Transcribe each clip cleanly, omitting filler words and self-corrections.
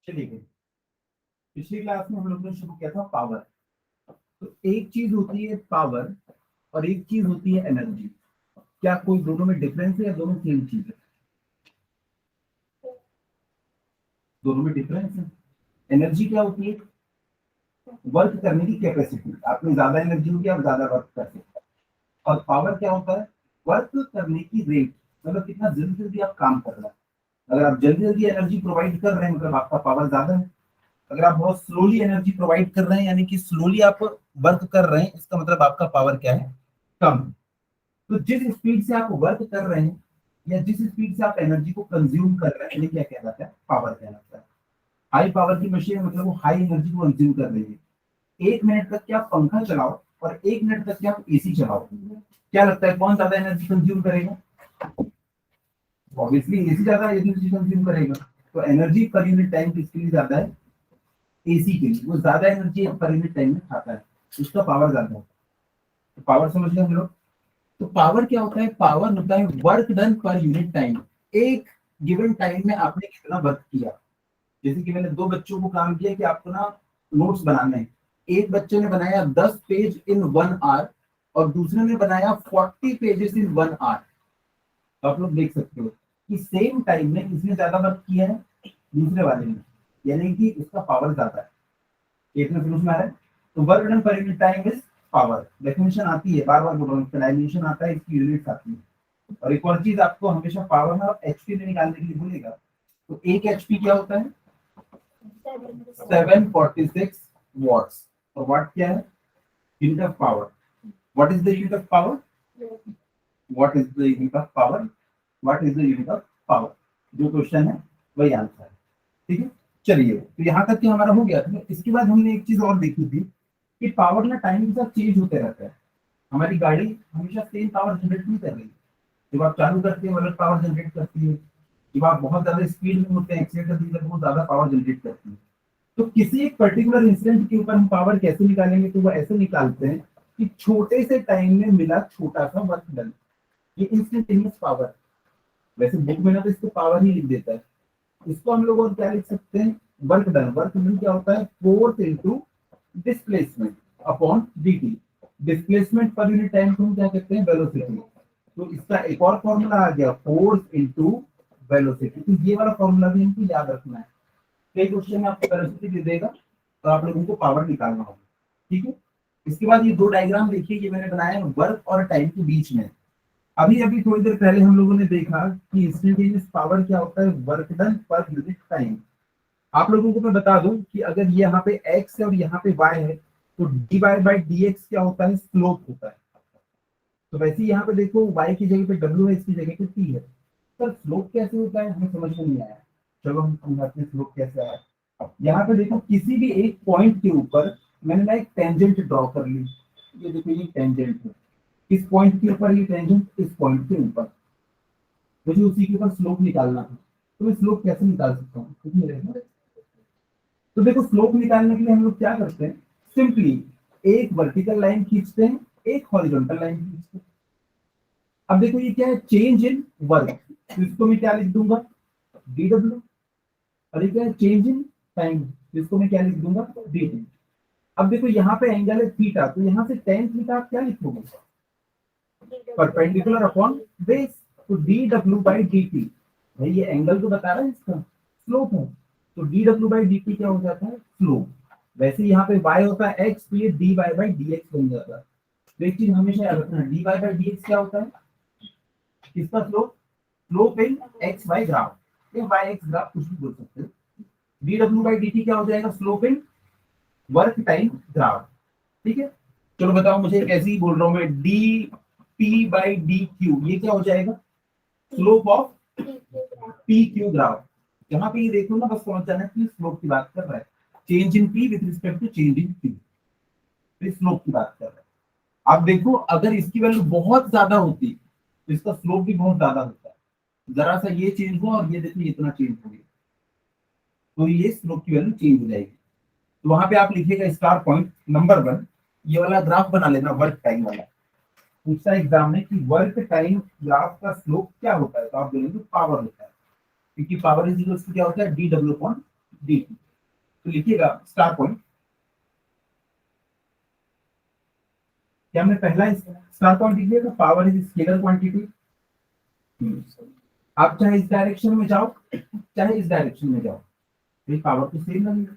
चलिए, पिछली क्लास में हम लोग ने शुरू किया था पावर। तो एक चीज होती है पावर और एक चीज होती है एनर्जी। क्या कोई दोनों में डिफरेंस है या दोनों सेम चीज है? दोनों में डिफरेंस है। एनर्जी क्या होती है? वर्क करने की कैपेसिटी। आप में ज्यादा एनर्जी होगी, आप ज्यादा वर्क कर सकते हैं। और पावर क्या होता है? वर्क करने की रेट, मतलब कितना जल्दी जल्दी आप काम कर रहे हैं। अगर आप जल्दी जल्दी एनर्जी प्रोवाइड कर रहे हैं मतलब आपका पावर ज्यादा है। अगर आप बहुत स्लोली एनर्जी प्रोवाइड कर रहे हैं यानी कि स्लोली आप वर्क कर रहे हैं, इसका मतलब आपका पावर क्या है? कम। तो जिस स्पीड से आप वर्क कर रहे हैं या जिस स्पीड से आप एनर्जी को कंज्यूम कर रहे हैं, इन्हें क्या कहलाता है? पावर कहलाता है। हाई पावर की मशीन है, मतलब वो हाई एनर्जी को कंज्यूम कर रही है। 1 मिनट तक क्या आप पंखा चलाओ और 1 मिनट तक क्या आप एसी चलाओ, क्या लगता है कौन ज्यादा एनर्जी कंज्यूम करेगा? ऑब्वियसली एसी ज्यादा एनर्जी कंज्यूम करेगा। तो एनर्जी पर यूनिट टाइम किसके लिए ज्यादा है? एसी के लिए। वो ज्यादा एनर्जी पर यूनिट टाइम में खाता है, उसका पावर ज्यादा है। तो पावर समझ गए हम लोग। तो पावर क्या होता है? पावर होता है work done per unit time. एक गिवन टाइम में आपने कितना वर्क किया। जैसे कि मैंने दो बच्चों को काम किया कि आपको ना नोट्स बनाने हैं। एक बच्चे ने बनाया 10 पेज इन 1 आवर और दूसरे ने बनाया 40 पेजेस इन 1 आवर। तो आप लोग देख सकते हो कि सेम टाइम में किसने ज्यादा वर्क किया है? दूसरे वाले ने। यानी कि उसका पावर ज्यादा है। एक में समझ में आ रहा है? तो work done per unit time is power. Definition आती है, बार बार बोल रहा हूँ, डेफिनेशन आता है, इसकी यूनिट्स आती है। और एक और चीज आपको हमेशा पावर में एचपी में निकालने के लिए बोलेगा। तो एक एचपी क्या होता है? 746 वॉट्स। और वाट क्या है? Unit of power. What is the unit of power? What is the unit of power? What is the unit of power? जो क्वेश्चन है वही आंसर है। ठीक है। चलिए, तो यहाँ तक कि हमारा हो गया था। इसके बाद हमने एक चीज और देखी थी कि पावर ना टाइम के साथ चेंज होते रहता है। हमारी गाड़ी हमेशा सेम पावर जनरेट नहीं कर रही। जब आप चालू करते हैं वो अलग पावर जनरेट करती है। जब आप बहुत ज्यादा स्पीड में होते हैं, एक्सीलेटर दी तो वो ज्यादा पावर जनरेट करती है। तो किसी एक पर्टिकुलर इंसिडेंट के ऊपर हम पावर कैसे निकालेंगे? तो वो ऐसे निकालते हैं कि छोटे से टाइम में मिला छोटा सा वर्क डन। ये इंस्टेंटेनियस पावर। वैसे बुक में ना तो इसको पावर ही लिख देता है। इसको हम लोग और क्या लिख सकते हैं? Work done. वर्क डन क्या होता है? Force into displacement upon dt। Displacement per unit time को हम क्या कहते हैं? वेलोसिटी। तो इसका एक और फॉर्मूला आ गया, फोर्स इनटू वेलोसिटी। तो ये वाला फॉर्मूला भी इनको याद रखना है। कई क्वेश्चन में आपको वेलोसिटी दे देगा तो आप लोगों को पावर निकालना होगा। ठीक है। इसके बाद ये दो डायग्राम देखिए, ये मैंने बनाया है वर्क और टाइम के बीच में। अभी अभी थोड़ी देर पहले हम लोगों ने देखा कि इंस्टेंटेनियस पावर क्या होता है? Work done per unit time. आप लोगों को मैं बता दूं कि अगर ये यहाँ पे x है और यहाँ पे y है, तो dy बाई dx क्या होता है? स्लोप होता है। तो वैसे ही यहाँ पे देखो, y की जगह पे w है, इसकी जगह पे t है। सर स्लोप कैसे होता है? हमें समझ में नहीं आया। चलो हम समझाते हैं स्लोप कैसे आया। यहाँ पे देखो, किसी भी एक पॉइंट के ऊपर मैंने ना एक टेंजेंट ड्रॉ कर ली। ये देखो, ये टेंजेंट है। इस पॉइंट के ऊपर ये टेंजेंट, इस पॉइंट के ऊपर मुझे उसी के ऊपर स्लोप निकालना था। तो मैं स्लोप कैसे निकाल सकता हूँ? कुछ नहीं रहेगा। तो देखो, स्लोप निकालने के लिए हम लोग क्या करते हैं? सिंपली एक वर्टिकल लाइन खींचते हैं, एक हॉरिजॉन्टल लाइन खींचते हैं। अब देखो ये क्या है? Change in work. तो इसको मैं क्या लिख दूंगा? dw। और ये क्या है? Change in time. इसको मैं क्या लिख दूंगा? dt। अब देखो यहाँ पे एंगल है थीटा, तो यहाँ से tan थीटा आप क्या लिखोगे? Perpendicular upon base. तो dw बाई dt। भाई ये एंगल तो बता रहा है, इसका स्लोप है। तो dw बाई dt क्या हो जाता है? स्लोप। वैसे यहाँ पे y होता है x, तो ये dy बाई dx बन जाता है। तो एक चीज हमेशा याद रखना, dy बाई dx क्या होता है? किसका स्लोप? स्लोप इन एक्स वाई ग्राफ या वाई एक्स ग्राफ, कुछ भी बोल सकते हो। dw बाई dt क्या हो जाएगा? Slope in work time graph. ठीक है। चलो बताओ मुझे, कैसे ही बोल रहा हूँ मैं, D P by D Q, ये क्या हो जाएगा? Slope of P Q graph. जहां पे ये देखो ना, बस पहुंच जाना कि स्लोप की बात कर रहा है। Change in P with respect to change in P, slope की बात कर रहा है। अब देखो, अगर इसकी वैल्यू बहुत ज्यादा होती तो इसका स्लोप भी बहुत ज्यादा होता है। जरा सा ये चेंज हुआ और ये देखो इतना चेंज हो गया, तो ये स्लोप की वैल्यू चेंज हो जाएगी। तो वहां पे आप लिखिएगा स्टार पॉइंट नंबर 1, ये वाला ग्राफ बना लेना, वर्क टाइम वाला। पूछता एग्जाम में कि वर्क टाइम ग्राफ का स्लोप क्या होता है, तो आप बोलेंगे पावर होता है। क्योंकि पावर इज इक्वल टू क्या होता है? D W upon dt। तो लिखिएगा स्टार पॉइंट, क्या हमने पहला स्टार पॉइंट लिख लिया था, पावर इज स्केलर क्वांटिटी। आप चाहे इस डायरेक्शन में जाओ चाहे इस डायरेक्शन में जाओ, ये पावर तो सेम लगेगा।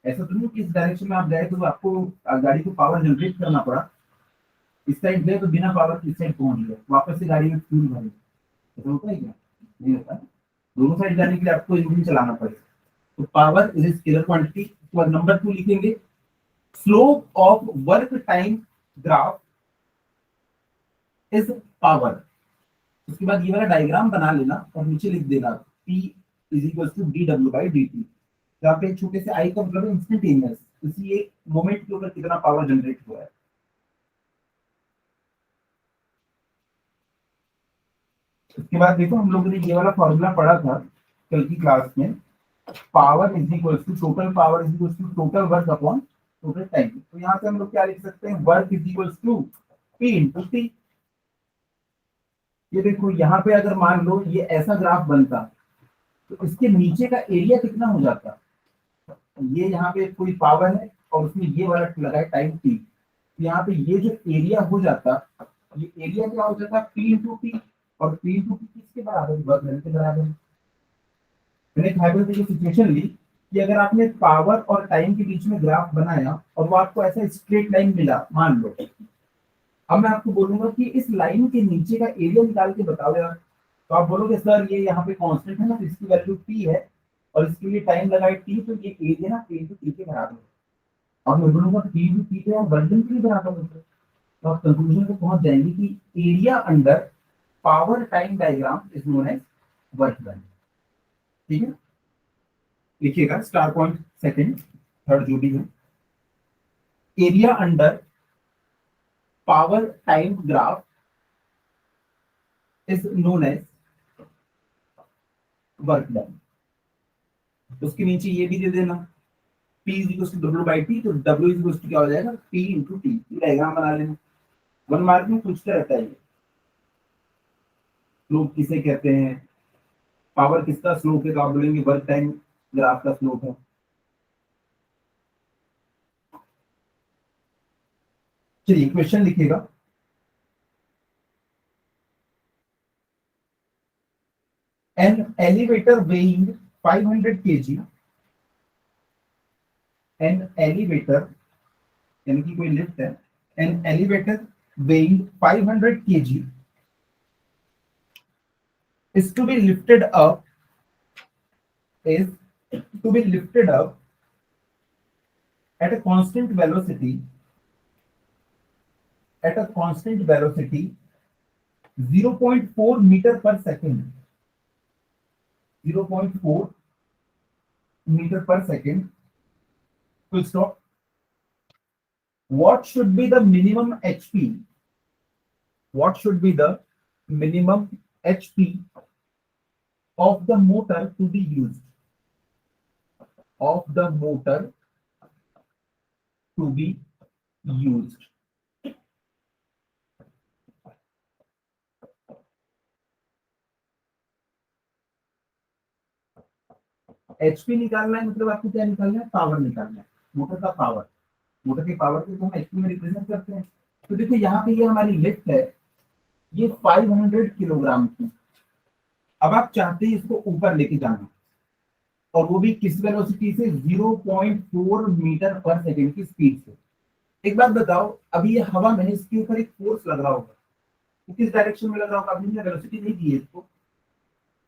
ऐसा तो नहीं कि इस डायरेक्शन में आप गए तो आपको गाड़ी को पावर जनरेट करना पड़ा, इस साइड गए तो बिना पावर की इस साइड पहुंच गए, वापस से गाड़ी में फ्यूल भरे। ऐसा होता है क्या? नहीं होता। दोनों साइड जाने के लिए आपको इंजन चलाना पड़ेगा। तो पावर इज स्केलर क्वांटिटी। तो नंबर 2 लिखेंगे, slope of work time graph is power. उसके बाद ये वाला डायग्राम बना लेना और नीचे लिख देना P is equal to D W by D T, जहाँ पे छोटे से आई का मतलब इंस्टेंटेनियस, इसी एक मोमेंट के ऊपर कितना पावर जनरेट हुआ है। उसके बाद देखो हम लोगों ने ये वाला फॉर्मूला पढ़ा था कल की क्लास में, power is equal to total power is equal to total work upon total time. तो यहाँ से हम लोग क्या लिख सकते हैं, work is equal to P into T. ये देखो यहाँ पे अगर मान लो ये ऐसा ग्राफ बनता तो इसके नीचे का एरिया कितना हो जाता, ये यहाँ पे कोई पावर है और उसमें ये वाला लगा है टाइम टी, तो यहाँ पे ये जो एरिया हो जाता, ये एरिया क्या हो जाता पी इंटू टी, और पी इंटू टी किसके बराबर है, वर्क डन के बराबर है। मैंने एक हाइपोथेटिकल सिचुएशन ली कि अगर आपने पावर और टाइम के बीच में ग्राफ बनाया और वो आपको ऐसा स्ट्रेट लाइन मिला मान लो, अब मैं आपको बोलूंगा कि इस लाइन के नीचे का एरिया निकाल के बताओ यार, तो आप बोलोगे सर ये यहाँ पे कांस्टेंट है ना, तो इसकी वैल्यू टी है और इसके लिए टाइम लगाए टी, तो ये एरिया ना टी इंटू टी के बराबर है। और मैं बोलूंगा टी इंटू टी तो यार वर्क के बराबर होता है, तो आप कंक्लूजन पे पहुंच जाएंगे कि area under power time diagram is known as work done. ठीक है, लिखिएगा स्टार पॉइंट सेकंड थर्ड जो भी है, area under power time graph is known as work done. उसके नीचे ये भी दे देना P is equal to W by T, तो W इज इक्वल टू क्या हो जाएगा P इंटू टी। डायग्राम बना लेना, 1 मार्क में पूछता रहता है ये, स्लोप किसे कहते हैं, पावर किसका स्लोप है, तो आप बोलेंगे वर्क टाइम ग्राफ का स्लोप है। चलिए क्वेश्चन लिखिएगा, an elevator weighing 500 kg, an elevator यानी कि कोई लिफ्ट है, an elevator weighing 500 kg is to be lifted up, is to be lifted up at a constant velocity, at a constant velocity 0.4 meter per second, 0.4 meter per second, full stop. What should be the minimum HP? What should be the minimum HP of the motor to be used? Of the motor to be used. HP निकालना है मतलब आपको क्या निकालना है, power निकालना है, motor का पावर, मोटर की पावर को हम HP में रिप्रेजेंट करते हैं। तो देखो यहाँ पे ये हमारी लिफ्ट है, ये 500 किलोग्राम की, अब आप चाहते हैं इसको ऊपर लेके जाना और वो भी किस वेलोसिटी से, 0.4 मीटर पर सेकेंड की स्पीड से। एक बात बताओ, अभी ये हवा में इसके ऊपर एक फोर्स लग रहा होगा, तो किस डायरेक्शन में लग रहा होगा, अभी हमने वेलोसिटी नहीं दी है इसको,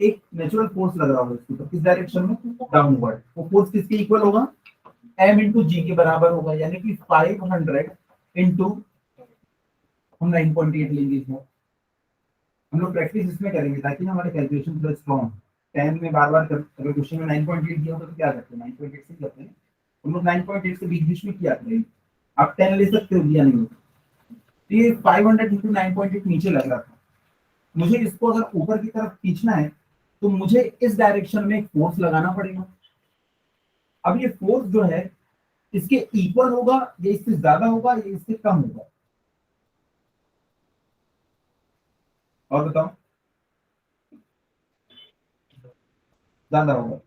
एक नेचुरल फोर्स लग रहा होगा इसके ऊपर, किस डायरेक्शन में, डाउनवर्ड। वो फोर्स किसके इक्वल होगा, m इंटू जी के बराबर होगा, यानी कि 500 इंटू, हम 9.8 लेंगे इसमें, हम लोग प्रैक्टिस इसमें करेंगे ताकि ना हमारे कैलकुलेशन थोड़ा स्ट्रॉन्ग। 10 में बार बार अगर क्वेश्चन में 9.8 दिया होगा तो क्या करते हैं, 9.8 से करते हैं हम लोग, 9.8 से बीच बीच में किया करेंगे, आप 10 ले सकते हो, दिया नहीं होगा। तो ये 500 इंटू 9.8 नीचे लग रहा था, मुझे इसको अगर ऊपर की तरफ खींचना है तो मुझे इस डायरेक्शन में एक फोर्स लगाना पड़ेगा। अब ये फोर्स जो है इसके इक्वल होगा या इससे ज्यादा होगा या इससे कम होगा, और बताओ, ज्यादा होगा।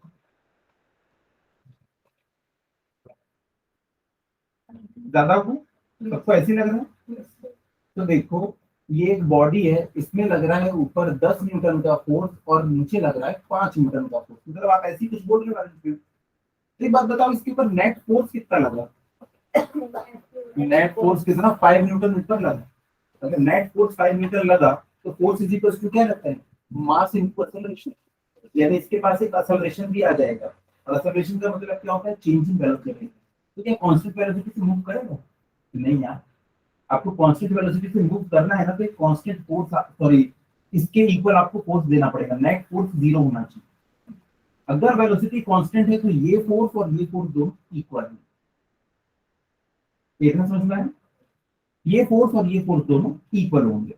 ज्यादा को सबको ऐसे ही लग रहा है। तो देखो ये एक बॉडी है, इसमें लग रहा है ऊपर 10 न्यूटन का फोर्स और नीचे लग रहा है 5 न्यूटन का फोर्स, मतलब आप ऐसे ही कुछ बोल रहे हो। एक बात बताओ, इसके ऊपर नेट फोर्स कितना लगा? नेट फोर्स कितना? 5 न्यूटन ऊपर लगा। अगर नेट फोर्स 5 न्यूटन लगा तो फोर्स इज इक्वल टू क्या लगता है? Mass into acceleration. यानी इसके पास एक एक्सेलरेशन भी आ जाएगा, और एक्सेलरेशन का मतलब क्या होता है? Changing velocity. तो क्या कांस्टेंट वेलोसिटी से मूव करेगा? नहीं यार, आपको कांस्टेंट वेलोसिटी से मूव करना है ना, तो एक कांस्टेंट फोर्स, सॉरी, इसके इक्वल आपको फोर्स देना पड़ेगा। नेट फोर्स 0 होना चाहिए। अगर वेलोसिटी कांस्टेंट है तो ये फोर्स और ये फोर्स दोनों इक्वल है। देखना समझ में आया? ये फोर्स और ये फोर्स दोनों इक्वल होंगे।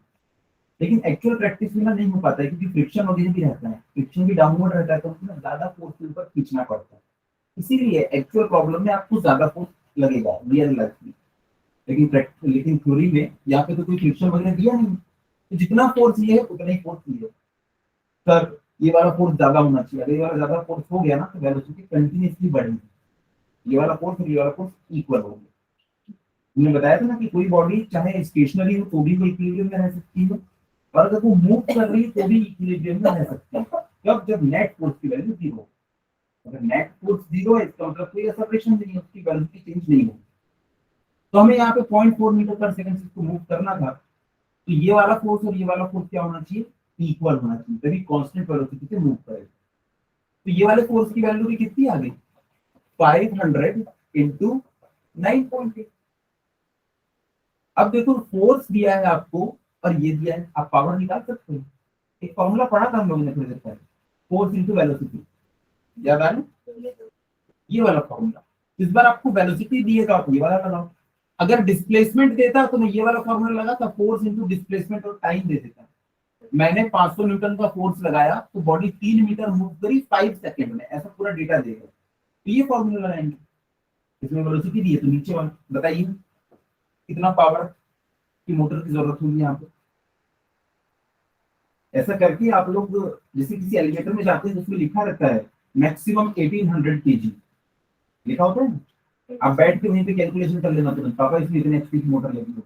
लेकिन एक्चुअल प्रैक्टिस में ना नहीं हो पाता है, क्योंकि फ्रिक्शन वगैरह भी रहता है, फ्रिक्शन भी डाउनवर्ड रहता है, तो उसमें ज्यादा फोर्स के ऊपर खींचना पड़ता है। इसीलिए एक्चुअल प्रॉब्लम में आपको ज्यादा फोर्स लगेगा रियल लाइफ में। लेकिन थ्योरी में यहाँ पे तो कोई फ्रिक्शन वगैरह दिया नहीं, तो जितना फोर्स ये है उतना ही फोर्स ये है। सर ये वाला फोर्स ज्यादा होना चाहिए, अगर ये वाला ज्यादा फोर्स हो गया ना तो वेलोसिटी कंटिन्यूसली बढ़ेगी। ये वाला फोर्स और ये वाला फोर्स इक्वल होंगे। मैंने बताया था ना कि कोई बॉडी चाहे स्टेशनरी हो तो भी वो इक्विलिब्रियम में रह सकती है, और अगर वो मूव कर रही है तो भी इक्विलिब्रियम में रह सकती है। कब? जब नेट फोर्स की वैल्यू 0। अगर नेट फोर्स 0 है इसका मतलब कोई एक्सेलरेशन नहीं है, उसकी वेलोसिटी चेंज नहीं होगी। तो हमें यहाँ पे 0.4 मीटर पर सेकंड से मूव करना था, तो ये वाला फोर्स और ये वाला फोर्स क्या होना चाहिए? इक्वल होना चाहिए, तभी कांस्टेंट वेलोसिटी से मूव करेगा। तो ये वाले फोर्स की वैल्यू भी कितनी आ गई? 500 इंटू 9.8। अब देखो फोर्स दिया है आपको और ये दिया है, आप पावर निकाल सकते हो। एक फॉर्मूला पढ़ा था हम लोगों ने थोड़ी देर पहले, फोर्स इंटू वेलोसिटी, याद आ रहा? ये वाला फॉर्मूला। इस बार आपको वेलोसिटी दिए तो आप ये वाला लगाओ। अगर डिस्प्लेसमेंट देता तो मैं ये वाला फॉर्मूला लगाता, फोर्स इंटू डिस्प्लेसमेंट और टाइम दे देता। मैंने 500 न्यूटन का फोर्स लगाया तो बॉडी 3 मीटर मूव करी 5 सेकंड में, ऐसा पूरा डेटा देगा। तो ये फॉर्मूला लगाएंगे। इसमें वेलोसिटी दी है तो नीचे वाला बताइए कितना पावर की मोटर की जरूरत होगी यहाँ पे। ऐसा करके आप लोग जैसे किसी एलिवेटर में जाते हैं तो उसमें लिखा रहता है मैक्सिमम 1800 केजी लिखा होता है। आप बैठ के वहीं पे कैलकुलेशन कर लेना तुरंत, पापा इसमें इतने एचपी की मोटर लगी हो।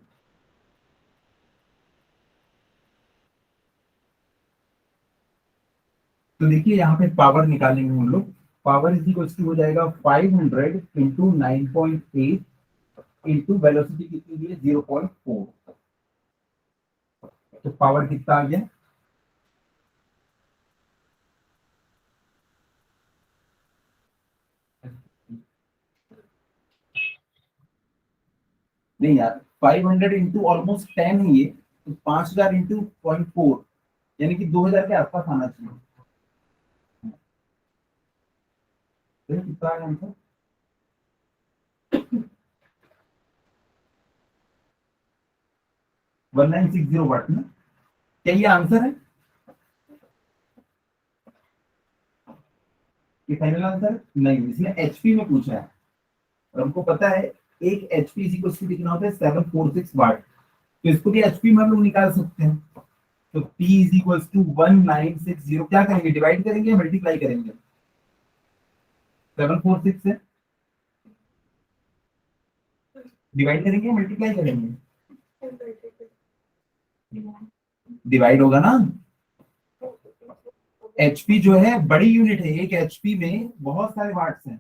तो देखिए यहाँ पे पावर निकालेंगे हम लोग। पावर इज इक्वल टू हो जाएगा 500 इंटू 9.8 इंटू वेलोसिटी कितनी दी है? 0.4। तो पावर कितना आ गया? नहीं यार, 500 इंटू ऑलमोस्ट 10 है ये, तो 5000 इंटू 0.4 यानी कि 2000 के आसपास आना चाहिए। तो कितना आया आंसर? 1960 वाट में। क्या ये आंसर है? ये फाइनल आंसर नहीं, इसने एचपी में पूछा है और हमको पता है एक एचपी इज इक्वल टू कितना होता है? 746 वाट। तो इसको भी एचपी में हम लोग निकाल सकते हैं। तो P इज इक्वल टू 1960, क्या करेंगे? डिवाइड करेंगे या मल्टीप्लाई करेंगे? 746 से डिवाइड करेंगे या मल्टीप्लाई करेंगे? डिवाइड होगा ना। एचपी जो है बड़ी यूनिट है, एक एचपी में बहुत सारे वाट्स हैं।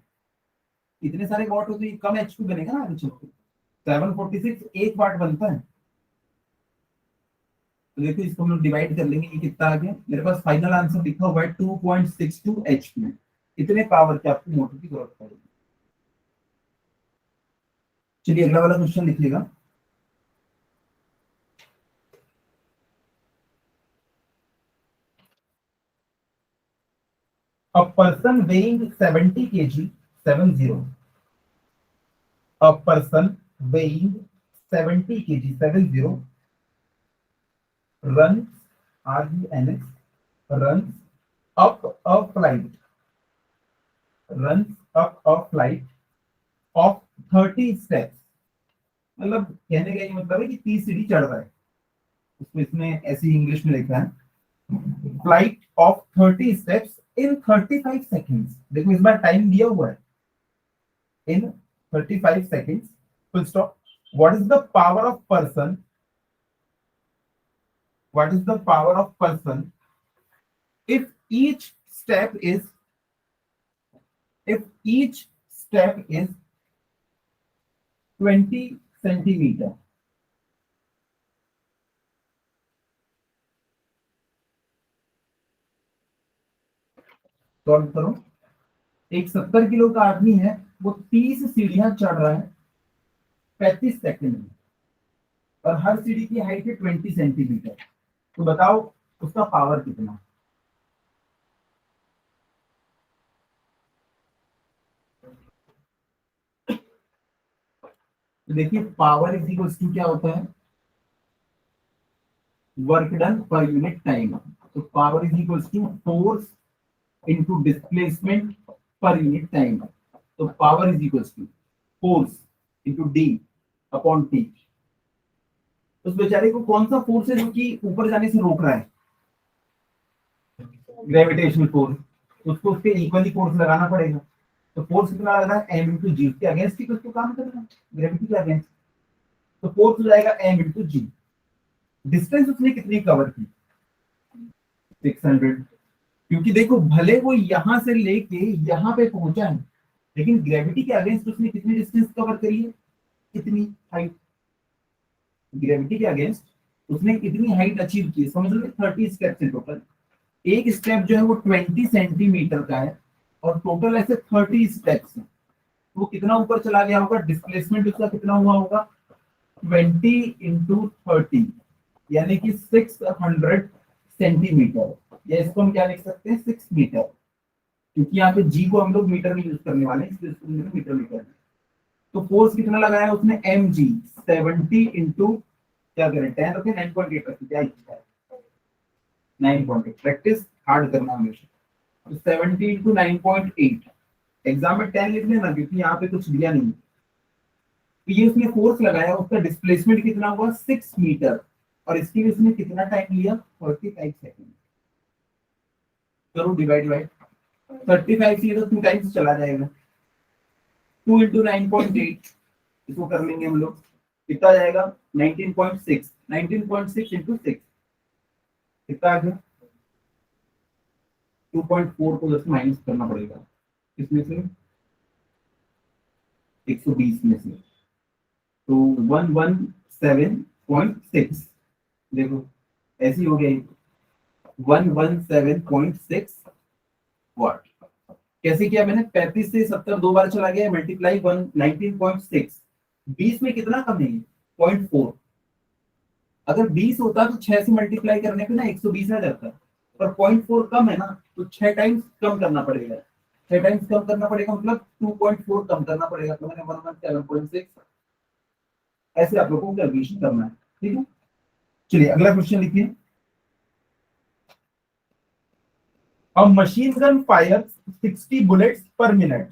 इतने सारे वाट हो तो ये कम एचपी बनेगा ना आगे चलकर। 746 एक वाट बनता है। तो देखो इसको हम लोग डिवाइड कर लेंगे, ये कितना आ गया? मेरे पास फाइनल आंसर लिखा हुआ है 2.62 एचपी। इतने पावर की आपको मोटर की जरूरत पड़ेगी। चलिए अगला वाला क्वेश्चन लिखिएगा। A person weighing 70 kg, 70. A person weighing 70 kg, 70 runs, RUNS, runs up a flight, runs up a flight of 30 steps. मतलब कहने का ये मतलब है कि 30 सीढ़ी चढ़ रहा है। उसमें इसमें ऐसी इंग्लिश में लिखा है flight of 30 steps in 35 seconds. देखो इस बार टाइम दिया हुआ है इन 35 seconds full stop. What is the power of person? What is the power of person if each step is if each step is 20 centimetre? Solve करो। एक 70 kilo का आदमी है, वो 30 सीढ़ियां चढ़ रहा है 35 सेकंड में, और हर सीढ़ी की हाइट है 20 सेंटीमीटर। तो बताओ उसका पावर कितना? तो देखिए पावर इज इक्वल टू क्या होता है? Work done per unit time. तो power is equal to force into displacement per unit time. तो power is equal to force into D upon T. उस बेचारे को कौन सा फोर्स है जो कि ऊपर जाने से रोक रहा है? Gravitational force. उसको उसके इक्वली फोर्स लगाना पड़ेगा। तो फोर्स कितना लग रहा है? एम इंटू जी। के अगेंस्ट ही उसको काम करना है, ग्रेविटी के अगेंस्ट। तो फोर्स हो जाएगा एम इंटू जी। डिस्टेंस उसने कितनी कवर की? 600। क्योंकि देखो भले वो यहां से लेके यहां पे पहुंचा है, लेकिन ग्रेविटी के अगेंस्ट उसने कितनी डिस्टेंस कवर करी है? कितनी हाइट? ग्रेविटी के अगेंस्ट उसने कितनी हाइट अचीव की? समझ लो 30 स्टेप्स इन टोटल। एक स्टेप जो है वो 20 सेंटीमीटर का है, और टोटल ऐसे 30 स्टेप्स हैं। वो कितना ऊपर चला गया होगा? डिस्प्लेसमेंट उसका कितना हुआ होगा? 20 इंटू 30, यानी कि 600 सेंटीमीटर। या इसको हम क्या लिख सकते हैं? 6 मीटर। क्योंकि यहाँ पे जी को हम लोग मीटर में यूज करने वाले हैं, इसलिए इसको मीटर में करना है। तो फोर्स कितना लगाया उसने? एम जी 70 इंटू क्या करें 10 रखें 9.8 रखें, क्या इच्छा है? 9.8। प्रैक्टिस हार्ड करना हमेशा। तो 70 इंटू 9.8। एग्जाम में 10 लिख लेना क्योंकि यहाँ पे कुछ दिया नहीं। तो ये उसने फोर्स लगाया, उसका डिस्प्लेसमेंट कितना हुआ? 6 मीटर। और इसके लिए उसने कितना टाइम लिया? 45 सेकेंड। करो डिवाइड बाय 35 से तो 2 टाइम्स चला जाएगा। 2 इंटू 9.8 इसको कर लेंगे हम लोग, कितना जाएगा? 19.6। 19.6 इंटू 6 कितना आ गया? 2.4 को जैसे माइनस करना पड़ेगा इसमें से, 120 में से। तो 117.6। देखो ऐसी हो गया 117.6 वाट। कैसे किया मैंने? 35 से 70 दो बार चला गया, मल्टीप्लाई 19.6। 20 में कितना कम है? 0.4। अगर 20 होता तो 6 से मल्टीप्लाई करने पे ना 120 आ जाता, पर 0.4 कम है ना, तो 6 टाइम्स कम करना पड़ेगा। 6 टाइम्स कम करना पड़ेगा मतलब 2.4 कम करना पड़ेगा। तो मैंने 117.6 ऐसे आप लोगों को कैलकुलेशन करना है। ठीक है, चलिए अगला क्वेश्चन लिखिए। A machine gun fires 60 bullets per minute.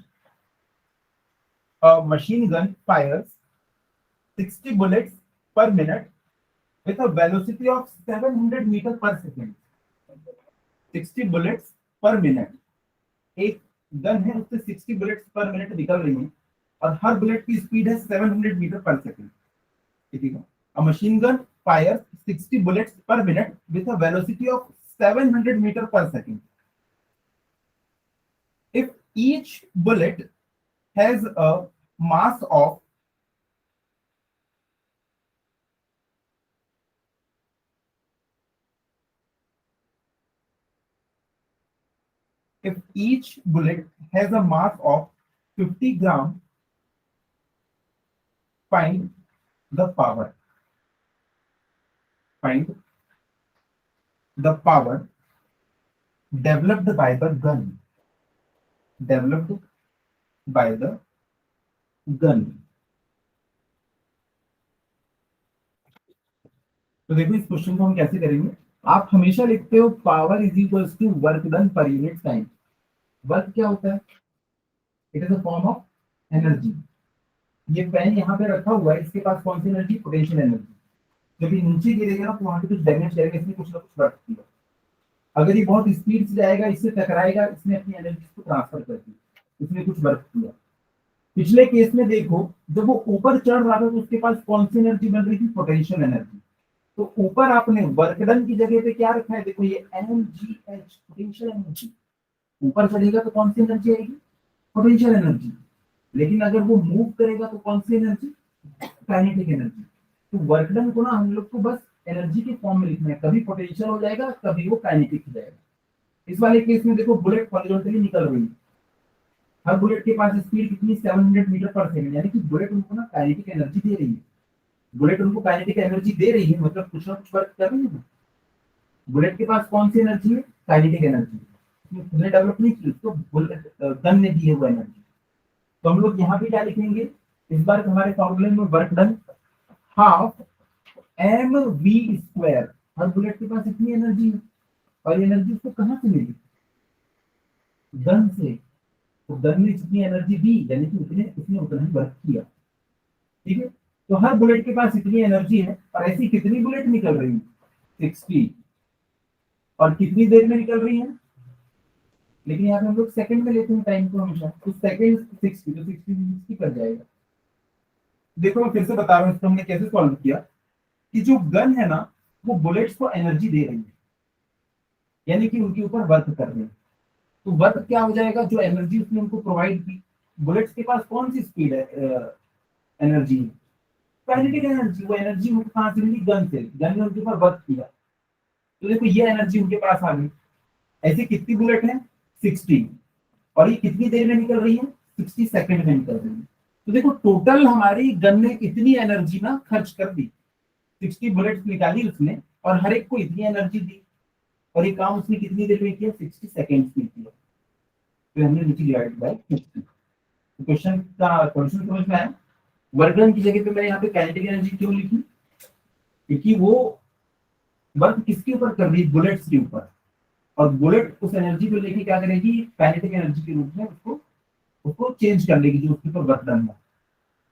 A machine gun fires 60 bullets per minute with a velocity of 700 meter per second. 60 bullets per minute. एक गन है, उससे 60 बुलेट्स पर मिनट निकल रही है, और हर बुलेट की स्पीड है 700 मीटर पर सेकंड। ठीक है, a machine gun fires 60 bullets per minute with a velocity of 700 meter per second. If each bullet has a mass of if each bullet has a mass of 50 gram, find the power. Find the power developed by the gun. Developed by the gun. तो देखो इस question को हम कैसे करेंगे। आप हमेशा लिखते हो power is equals to work done per unit time. Work क्या होता है? It is a form of energy. ये पेन यहाँ पे रखा हुआ है, इसके पास कौन सी एनर्जी? Potential energy. जब ये नीचे गिरेगा ना तो वहां पे कुछ डैमेज करेगा, इसमें कुछ ना कुछ वर्क किया। अगर ये बहुत स्पीड से जाएगा, इससे टकराएगा, इसने अपनी एनर्जी को ट्रांसफर कर दी, इसने कुछ वर्क किया। पिछले केस में देखो, जब वो ऊपर चढ़ रहा था तो उसके पास कौन सी एनर्जी बन रही थी, पोटेंशियल एनर्जी। तो ऊपर आपने वर्क डन की जगह पे क्या रखा है, देखो ये mgh पोटेंशियल एनर्जी। ऊपर चढ़ेगा तो कौन सी एनर्जी आएगी, पोटेंशियल एनर्जी। लेकिन अगर वो मूव करेगा तो कौन सी एनर्जी, काइनेटिक एनर्जी। तो वर्क डन को ना हम लोग को बस एनर्जी के फॉर्म में लिखना है, कभी पोटेंशियल हो जाएगा कभी वो काइनेटिक हो जाएगा। इस वाले केस में देखो बुलेट हॉरिजॉन्टली निकल रही है, हर बुलेट के पास स्पीड कितनी 700 मीटर पर सेकंड, यानी कि बुलेट उनको ना काइनेटिक एनर्जी दे रही है। बुलेट उनको काइनेटिक एनर्जी दे रही है मतलब कुछ ना कुछ वर्क कर रही है। बुलेट के पास कौन सी एनर्जी है, काइनेटिक एनर्जी। खुद ने डेवलप नहीं की, तो बुलेट गन ने दी है वो एनर्जी। तो हम लोग यहाँ भी क्या लिखेंगे, इस बार हमारे फॉर्मूले में work done half M V square. हर बुलेट के पास इतनी एनर्जी है, और एनर्जी उसको कहाँ से मिली, गन से। तो गन ने जितनी एनर्जी दी यानी कि उसने उसने उतना ही वर्क किया। ठीक है, तो हर बुलेट के पास इतनी एनर्जी है, और ऐसी कितनी बुलेट निकल रही है, 60। और कितनी देर में निकल रही है, लेकिन यहाँ पे हम लोग सेकंड में लेते हैं टाइम को हमेशा, तो सेकंड 60, तो 60 कर जाएगा। देखो मैं फिर से बता रहा हूँ इसको हमने कैसे सॉल्व किया, कि जो गन है ना वो बुलेट्स को एनर्जी दे रही है, यानी कि उनके ऊपर वर्क कर रहे हैं। तो वर्क क्या हो जाएगा, जो एनर्जी उसने उनको प्रोवाइड की। बुलेट्स के पास कौन सी स्पीड है, एनर्जी, काइनेटिक एनर्जी। वो एनर्जी उनको कहाँ से मिली, गन से। गन ने उनके ऊपर वर्क किया, तो देखो ये एनर्जी उनके पास आ गई। ऐसी कितनी बुलेट है, 60। और ये कितनी देर में निकल रही है, 60 सेकंड में निकल रही है। तो देखो टोटल हमारी गन ने इतनी एनर्जी ना खर्च कर दी, 60 बुलेट्स निकाली उसने, और हर एक को इतनी एनर्जी दी, और ये काम उसने कितनी देर में किया, 60 सेकेंड्स में किया। तो हमने नीचे डिवाइड बाय 50। तो क्वेश्चन का सॉल्यूशन समझ में आया। वर्क डन की जगह पे मैंने यहाँ पे काइनेटिक एनर्जी क्यों लिखी, क्योंकि वो वर्क किसके ऊपर कर रही है, बुलेट्स के ऊपर। और बुलेट उस एनर्जी को लेके क्या करेगी, काइनेटिक एनर्जी के रूप में उसको उसको चेंज कर लेगी, जो उसके ऊपर वर्क डन है।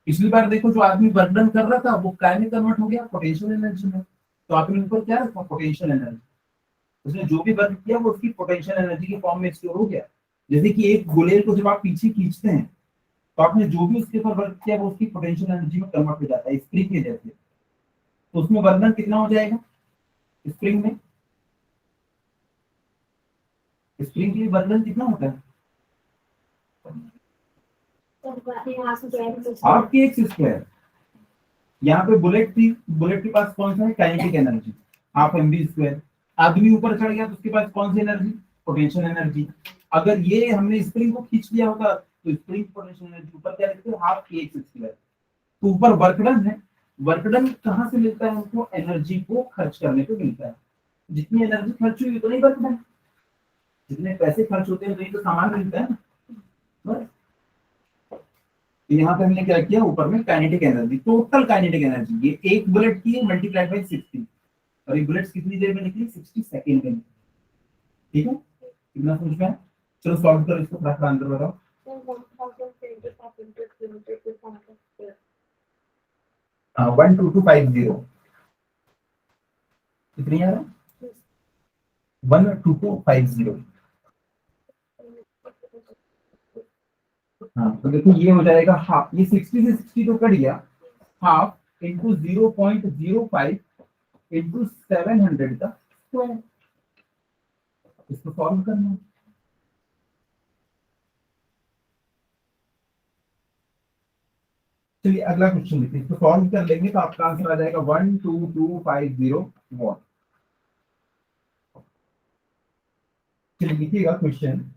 पिछली बार देखो जो आदमी वर्क डन कर रहा था वो काय में कन्वर्ट हो गया, पोटेंशियल एनर्जी में। तो आपने ऊपर क्या रखा, पोटेंशियल एनर्जी। उसने जो भी वर्क किया वो उसकी पोटेंशियल एनर्जी के फॉर्म में स्टोर हो गया। जैसे कि एक गोले को जब आप पीछे खींचते हैं, तो आपने जो भी उसके ऊपर वर्क किया वो उसकी पोटेंशियल एनर्जी में कन्वर्ट हो जाता है, स्प्रिंग के जैसे। तो उसमें वर्क डन कितना हो जाएगा, स्प्रिंग में, स्प्रिंग के लिए वर्क डन कितना होता है, आपके एक्स स्क्वायर। यहाँ पे बुलेट थी, बुलेट के पास कौन सा है, kinetic energy, half M B square. आदमी ऊपर चढ़ गया तो उसके पास कौन सी एनर्जी, पोटेंशियल एनर्जी। अगर ये हमने स्प्रिंग को खींच लिया होता तो स्प्रिंग पोटेंशियल एनर्जी ऊपर क्या लिखते हैं, हाफ के एक्स स्क्वायर। तो ऊपर वर्क डन है, वर्क डन कहाँ से मिलता है हमको, एनर्जी को खर्च करने पे मिलता है। जितनी एनर्जी खर्च हुई उतना ही वर्क डन, जितने पैसे खर्च होते हैं उतनी तो सामान मिलता है ना। बस यहाँ पे हमने क्या किया, ऊपर में kinetic energy, total kinetic energy ये एक बुलेट की है मल्टीप्लाइड बाय 60, और ये बुलेट्स कितनी देर में निकली, 60 सेकंड में। ठीक है, कितना समझ में आया? चलो सॉल्व करो इसको, थोड़ा आंसर बताओ। 12250 कितनी आ रहा है, 12250। हाँ तो देखो ये हो जाएगा हाफ, ये 60 से 60 तो कट गया, हाफ इंटू 0.05 इंटू 700 का स्क्वायर। इसको सॉल्व करना है। चलिए अगला क्वेश्चन लिखिए, इसको सॉल्व कर लेंगे तो आपका आंसर आ जाएगा 12250 वॉट। चलिए लिखिएगा question,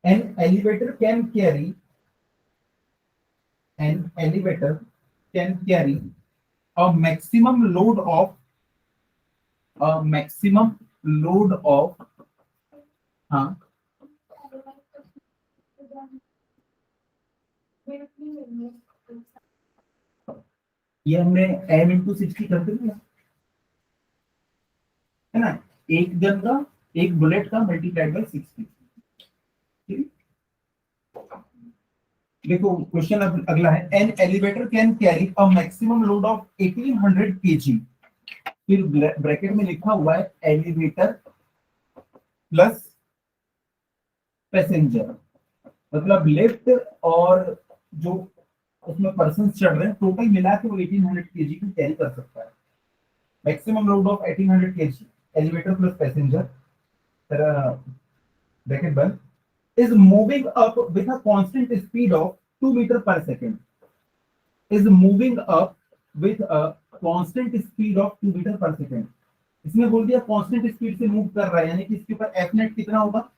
an elevator can carry an elevator can carry a maximum load of a maximum load of हाँ ये हमने m इंटू 60 कर दिया है ना, एक गन का, एक बुलेट का मल्टीप्लाइड बाय 60। ठीक, देखो क्वेश्चन अगला है, an elevator can carry a maximum load of 1800 kg। फिर ब्रैकेट में लिखा हुआ है एलिवेटर प्लस पैसेंजर, मतलब लिफ्ट और जो उसमें पर्सन चढ़ रहे हैं टोटल मिला के वो 1800 kg को कैरी कर सकता है। Maximum load of 1800 kg, elevator plus passenger, bracket बंद, is moving up with a constant speed of 2 meter per second, is moving up with a constant speed of 2 meter per second। इसमें बोल दिया constant speed से move कर रहा है, यानी कि इसके ऊपर एफ नेट कितना होगा,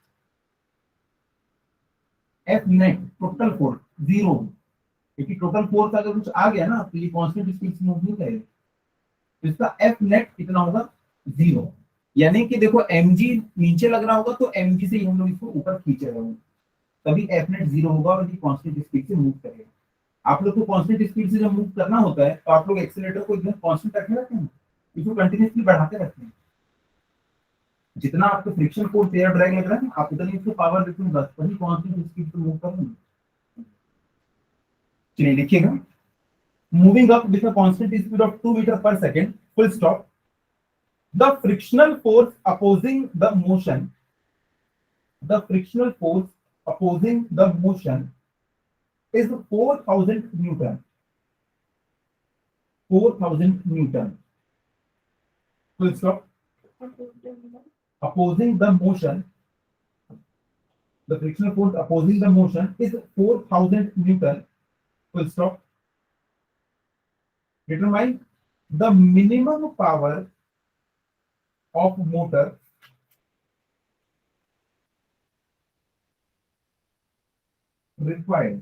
F net total force zero, क्योंकि टोटल फोर्स अगर कुछ आ गया ना तो ये कांस्टेंट स्पीड से मूव नहीं करेगा, तो इसका एफ नेट कितना होगा, जीरो। यानी कि देखो mg नीचे लग रहा होगा तो mg से ही हम लोग इसको ऊपर खींच रहे होंगे, तभी एफ नेट जीरो होगा और ये कांस्टेंट स्पीड से मूव करेगा। आप लोग को कांस्टेंट स्पीड से जब मूव करना होता है तो आप लोग एक्सीलरेटर को एकदम कांस्टेंट रखे रहते हैं, इसको कंटिन्यूअसली बढ़ाते रहते हैं। जितना आपको फ्रिक्शन फोर्स एयर ड्रैग लग रहा है आप उतनी इसको पावर देते हैं, बस वही कांस्टेंट स्पीड से मूव करेंगे। चलिए लिखिएगा, moving up with a constant speed of 2 metre per second, full stop, the frictional force opposing the motion, the frictional force opposing the motion is 4000 Newton. 4000 Newton. Full stop. Opposing the motion, the frictional force opposing the motion is 4000 Newton. Full stop. Determine the minimum power of motor required।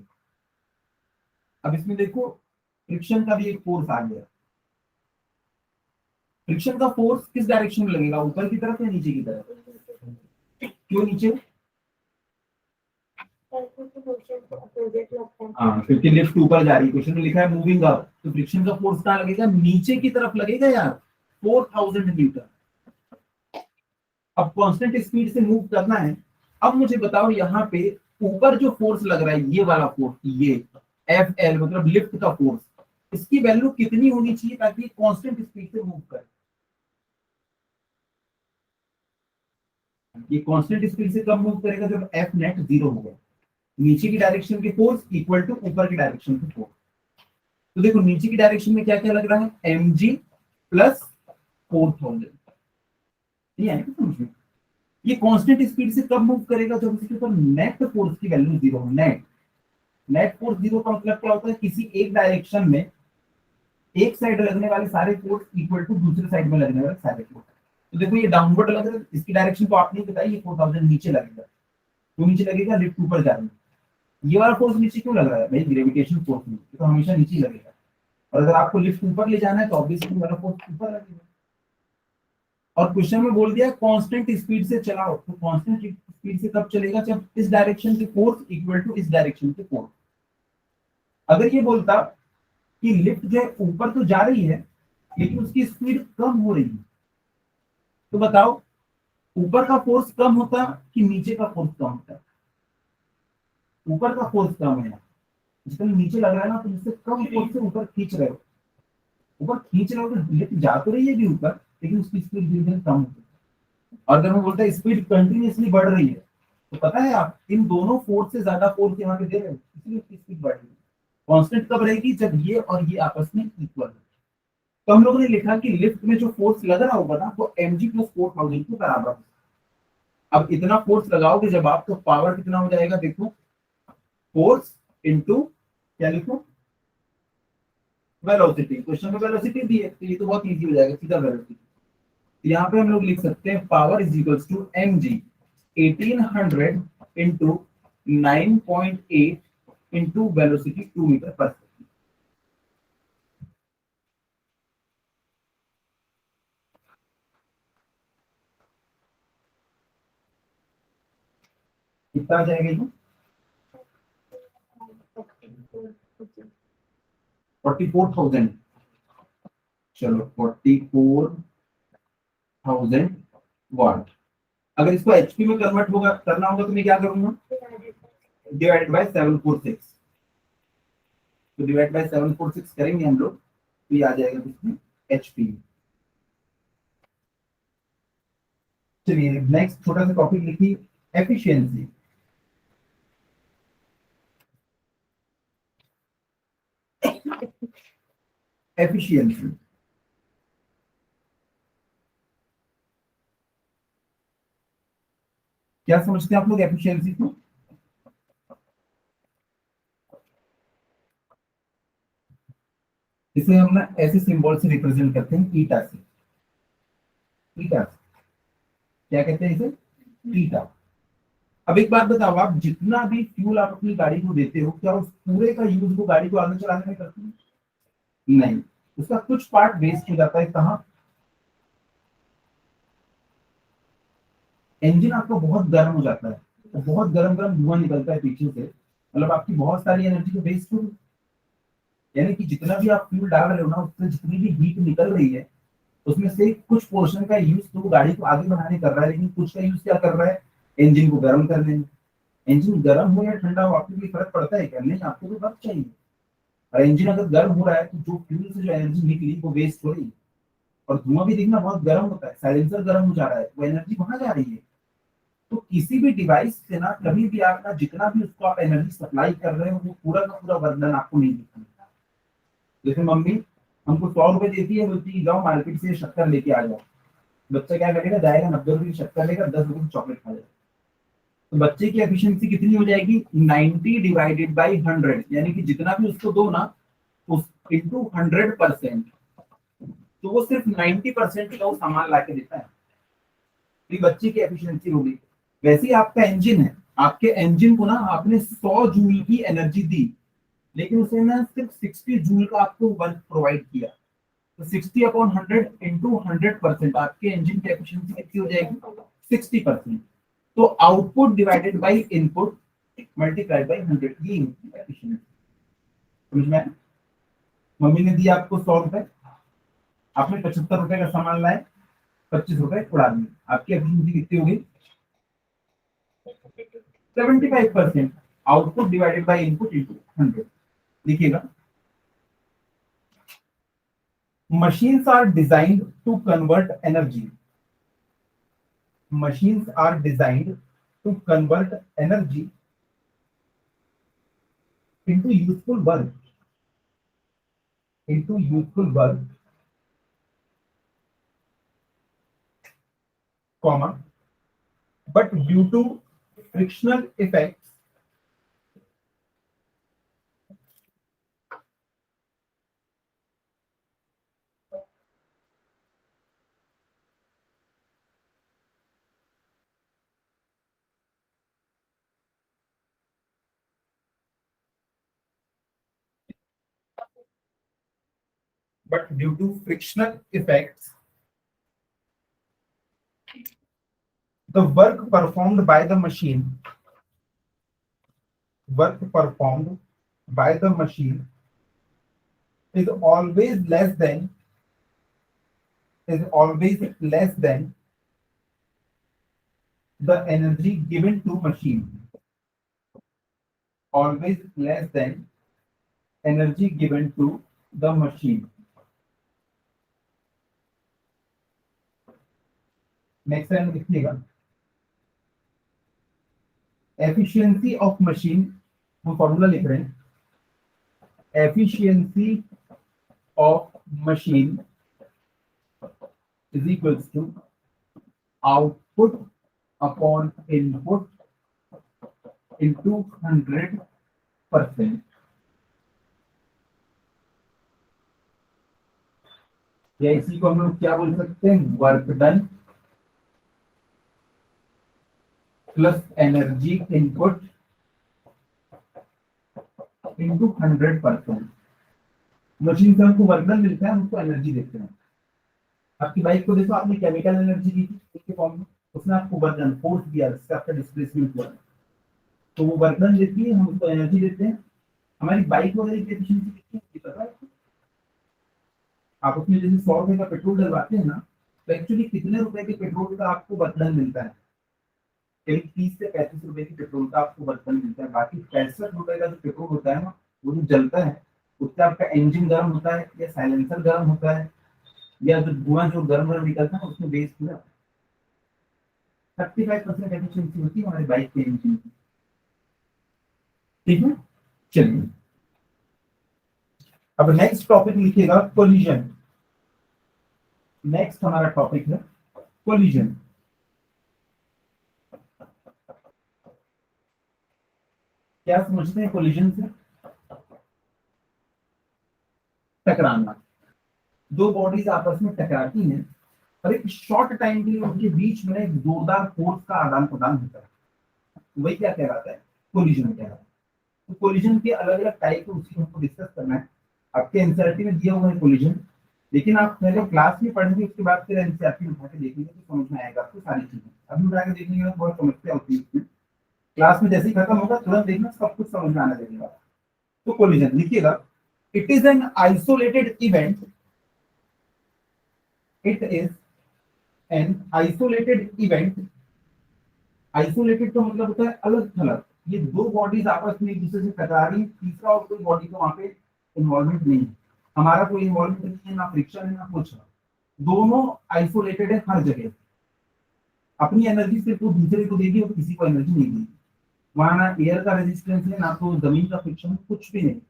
अब इसमें देखो friction का भी एक force आ गया, friction का force किस direction में लगेगा, ऊपर की तरफ या नीचे की तरफ, क्यों नीचे, हाँ क्योंकि लिफ्ट ऊपर जा रही है, क्वेश्चन में लिखा है मूविंग अप, तो फ्रिक्शन का फोर्स कहाँ लगेगा, नीचे की तरफ लगेगा यार, 4000 न्यूटन। अब कांस्टेंट स्पीड से मूव करना है। अब मुझे बताओ यहाँ पे ऊपर जो फोर्स लग रहा है ये वाला फोर्स, ये एफ एल मतलब लिफ्ट का फोर्स, इसकी वैल्यू कितनी होनी चाहिए ताकि कांस्टेंट स्पीड से मूव करे, ये कांस्टेंट स्पीड से कब मूव करेगा, जब एफ नेट जीरो होगा, नीचे की डायरेक्शन के फोर्स इक्वल टू ऊपर की डायरेक्शन के फोर्स। तो देखो नीचे की डायरेक्शन में क्या क्या लग रहा है, mg प्लस 4000, ये कांस्टेंट स्पीड से कब मूव करेगा, जब इसके ऊपर नेट फोर्स की वैल्यू जीरो हो। नेट फोर्स जीरो का मतलब क्या होता है, किसी एक डायरेक्शन में एक साइड लगने वाले सारे फोर्स इक्वल टू दूसरे साइड में लगने वाले सारे फोर्स। तो देखो ये डाउनवर्ड लग रहा है, इसकी डायरेक्शन तो आपने बताई, ये 4000 नीचे लगेगा, तो नीचे लगेगा, लिफ्ट ऊपर जा रही है। ये वाला फोर्स नीचे क्यों लग रहा है भाई, ग्रेविटेशन फोर्स में तो हमेशा नीचे लगेगा, और अगर आपको लिफ्ट ऊपर ले जाना है तो ऑब्वियसली वाला फोर्स ऊपर लगेगा। और क्वेश्चन में बोल दिया कांस्टेंट स्पीड से चलाओ, तो कांस्टेंट स्पीड से कब चलेगा, जब इस डायरेक्शन के फोर्स इक्वल टू इस डायरेक्शन के फोर्स। अगर ये बोलता कि लिफ्ट जो है ऊपर तो जा रही है लेकिन उसकी स्पीड कम हो रही है, तो बताओ ऊपर का फोर्स कम होता कि नीचे का फोर्स कम होता, ऊपर का फोर्स कम है, जिसका नीचे लग रहा है ना, तो जिससे कम फोर्स से ऊपर खींच रहे हो, ऊपर खींच रहे हो तो लिफ्ट जा तो रही है भी ऊपर, लेकिन उसकी स्पीड धीरे धीरे कम होती है। और अगर मैं बोलता है स्पीड कंटिन्यूअसली बढ़ रही है, तो पता है आप इन दोनों फोर्स से ज्यादा फोर्स यहाँ पे दे रहे हो, इसलिए उसकी स्पीड बढ़ रही है। कांस्टेंट कब रहेगी, जब ये और ये आपस में इक्वल है। तो हम लोगों ने लिखा कि लिफ्ट में जो फोर्स लग रहा होगा ना वो mg प्लस 4000 के बराबर होगा। अब इतना फोर्स लगाओगे जब आप, तो पावर कितना हो जाएगा, देखो फोर्स इनटू क्या लिखो, वेलोसिटी। क्वेश्चन में वेलोसिटी दी है तो ये तो बहुत इजी हो जाएगा, सीधा वेलोसिटी। यहाँ पे हम लोग लिख सकते हैं power is equals to mg 1800 into 9.8 into velocity 2 metre per second. कितना आ जाएगा ये, 44,000। चलो 44,000 वाट। अगर इसको एचपी में कन्वर्ट होगा करना होगा तो मैं क्या करूंगा, डिवाइड बाय 746, तो डिवाइड बाय 746 करेंगे हम लोग तो ये आ जाएगा किसमें, एचपी। चलिए नेक्स्ट छोटा सा टॉपिक लिखिए, एफिशिएंसी। एफिशिएंसी, क्या समझते हैं आप लोग एफिशिएंसी को? इसे हम ना ऐसे सिंबल से रिप्रेजेंट करते हैं, ईटा से। ईटा से क्या कहते हैं इसे? ईटा। अब एक बात बताओ, आप जितना भी फ्यूल आप अपनी गाड़ी को देते हो, क्या उस पूरे का यूज वो गाड़ी को आगे चलाने में करती है? नहीं, उसका कुछ पार्ट वेस्ट हो जाता है। कहाँ? इंजन आपका बहुत गर्म हो जाता है, तो बहुत गर्म गर्म धुआं निकलता है पीछे से, मतलब आपकी बहुत सारी एनर्जी तो वेस्ट हो। यानी कि जितना भी आप फ्यूल डाल रहे हो ना, उससे जितनी भी हीट निकल रही है, उसमें से कुछ पोर्शन का यूज तो वो गाड़ी को आगे बढ़ाने कर रहा है, लेकिन कुछ का यूज क्या कर रहा है? इंजन को गर्म करने में। इंजन गर्म हो या ठंडा हो, आपको कोई फर्क पड़ता है क्या? नहीं, आपको तो वर्क चाहिए। और इंजन अगर गर्म हो रहा है तो जो फ्यूल से जो एनर्जी निकली वो वेस्ट हो रही है। और धुआं भी देखना बहुत गर्म होता है, साइलेंसर गर्म हो जा रहा है, वो एनर्जी कहाँ जा रही है? तो किसी भी डिवाइस से ना, कभी भी आप ना, जितना भी उसको आप एनर्जी सप्लाई कर रहे हो, वो पूरा का पूरा वर्क आपको नहीं दिखता। जैसे मम्मी हमको 100 रुपए देती है, बोलती है जाओ मार्केट से शक्कर लेके आ जाओ। बच्चा क्या करेगा? जाएगा, 90 रुपए की शक्कर लेगा, 10 रुपए की चॉकलेट खा जाएगा। तो बच्चे की एफिशिएंसी कितनी हो जाएगी? 90 डिवाइडेड बाई 100, यानी कि जितना भी उसको दो ना, उस इंटू 100%, तो वो सिर्फ 90% का वो सामान ला के देता है। ये बच्चे की एफिशिएंसी होगी। वैसे ही आपका इंजन है, आपके इंजन को ना आपने 100 जूल की एनर्जी दी, लेकिन उसने ना सिर्फ 60 जूल का आपको वर्क प्रोवाइड किया। तो 60/100 इंटू 100%, आपके इंजन की एफिशिएंसी कितनी हो जाएगी? 60%। तो output divided by input multiplied by 100, ये होती है एफिशिएंसी। समझ में आया? मम्मी ने दिया आपको 100 रुपए, आपने 75 रुपए का सामान लाए, 25 रुपए उड़ा दिए, आपकी एफिशिएंसी कितनी होगी? 75%। Output divided by input into 100। देखिएगा, machines are designed to convert energy. Machines are designed to convert energy into useful work, into useful work, comma, but due to frictional effects, but due to frictional effects, the work performed by the machine is always less than, is always less than the energy given to machine, always less than energy given to the machine. Next time लिखिएगा, efficiency of machine, हम formula लिख रहे हैं, efficiency of machine is equals to output upon input into 100%। या इसी को हम लोग क्या बोल सकते हैं? Work done plus energy input into 100%। Machine से हमको वर्क डन मिलता है, हमको एनर्जी देते हैं। आपकी बाइक को देखो, आपने केमिकल एनर्जी दी थी उसके फॉर्म में, उसने आपको वर्क डन फोर्स दिया, जिससे आपका डिस्प्लेसमेंट हुआ, तो वो वर्क डन देती है, हम उसको एनर्जी देते हैं। हमारी बाइक वगैरह की एफिशिएंसी कितनी है पता है आपको? आप उसमें जैसे 100 रुपए का पेट्रोल डलवाते हैं ना, तो एक्चुअली कितने रुपए के पेट्रोल का आपको वर्क डन मिलता है? करीब 30 से 35 रुपए की पेट्रोल का आपको वर्क डन मिलता है। बाकी 65 रुपए का जो पेट्रोल होता है ना, वो जो जलता है, उससे आपका इंजन गर्म होता है, या साइलेंसर गर्म होता है, या जो धुआं जो गर्म गर्म निकलता है उसमें वेस्ट हो जाता है। 35% एफिशिएंसी होती है हमारे बाइक के इंजन की। ठीक है, चलिए अब नेक्स्ट टॉपिक लिखिएगा कोलिजन। नेक्स्ट हमारा टॉपिक है कोलिजन। क्या समझते हैं कोलिजन से? टकराना। दो बॉडीज आपस में टकराती हैं और एक शॉर्ट टाइम के लिए उनके बीच में एक जोरदार फोर्स का आदान प्रदान होता है, वही क्या कहलाता है? कोलिजन कहलाता है। तो कोलिजन के अलग अलग टाइप है, उसी हमको डिस्कस करना है। आपके एनसीईआरटी में दिया हुआ है कोलिजन, लेकिन आप पहले क्लास में पढ़ेंगे, उसके बाद फिर एनसीईआरटी उठा के देखेंगे तो समझ में आएगा आपको सारी चीजें। अभी उठा के देखेंगे तो बहुत समस्या होती है इसमें। क्लास में जैसे ही खत्म होगा तुरंत देखना सब कुछ समझ में आने लगेगा। तो कोलिजन लिखिएगा, it is an isolated event. It is an isolated event. Isolated का मतलब होता है अलग थलग। ये दो बॉडीज आपस में एक दूसरे से टकरा रही, तीसरा और कोई बॉडी का वहां पे इन्वॉल्वमेंट नहीं है, हमारा कोई इन्वॉल्वमेंट नहीं है, ना फ्रिक्शन है ना कुछ है। दोनों आइसोलेटेड है हर जगह। अपनी एनर्जी सिर्फ वो दूसरे को देगी और किसी को एनर्जी नहीं देगी। वहां ना एयर का रेजिस्टेंस है, ना तो जमीन का फ्रिक्शन, कुछ भी नहीं।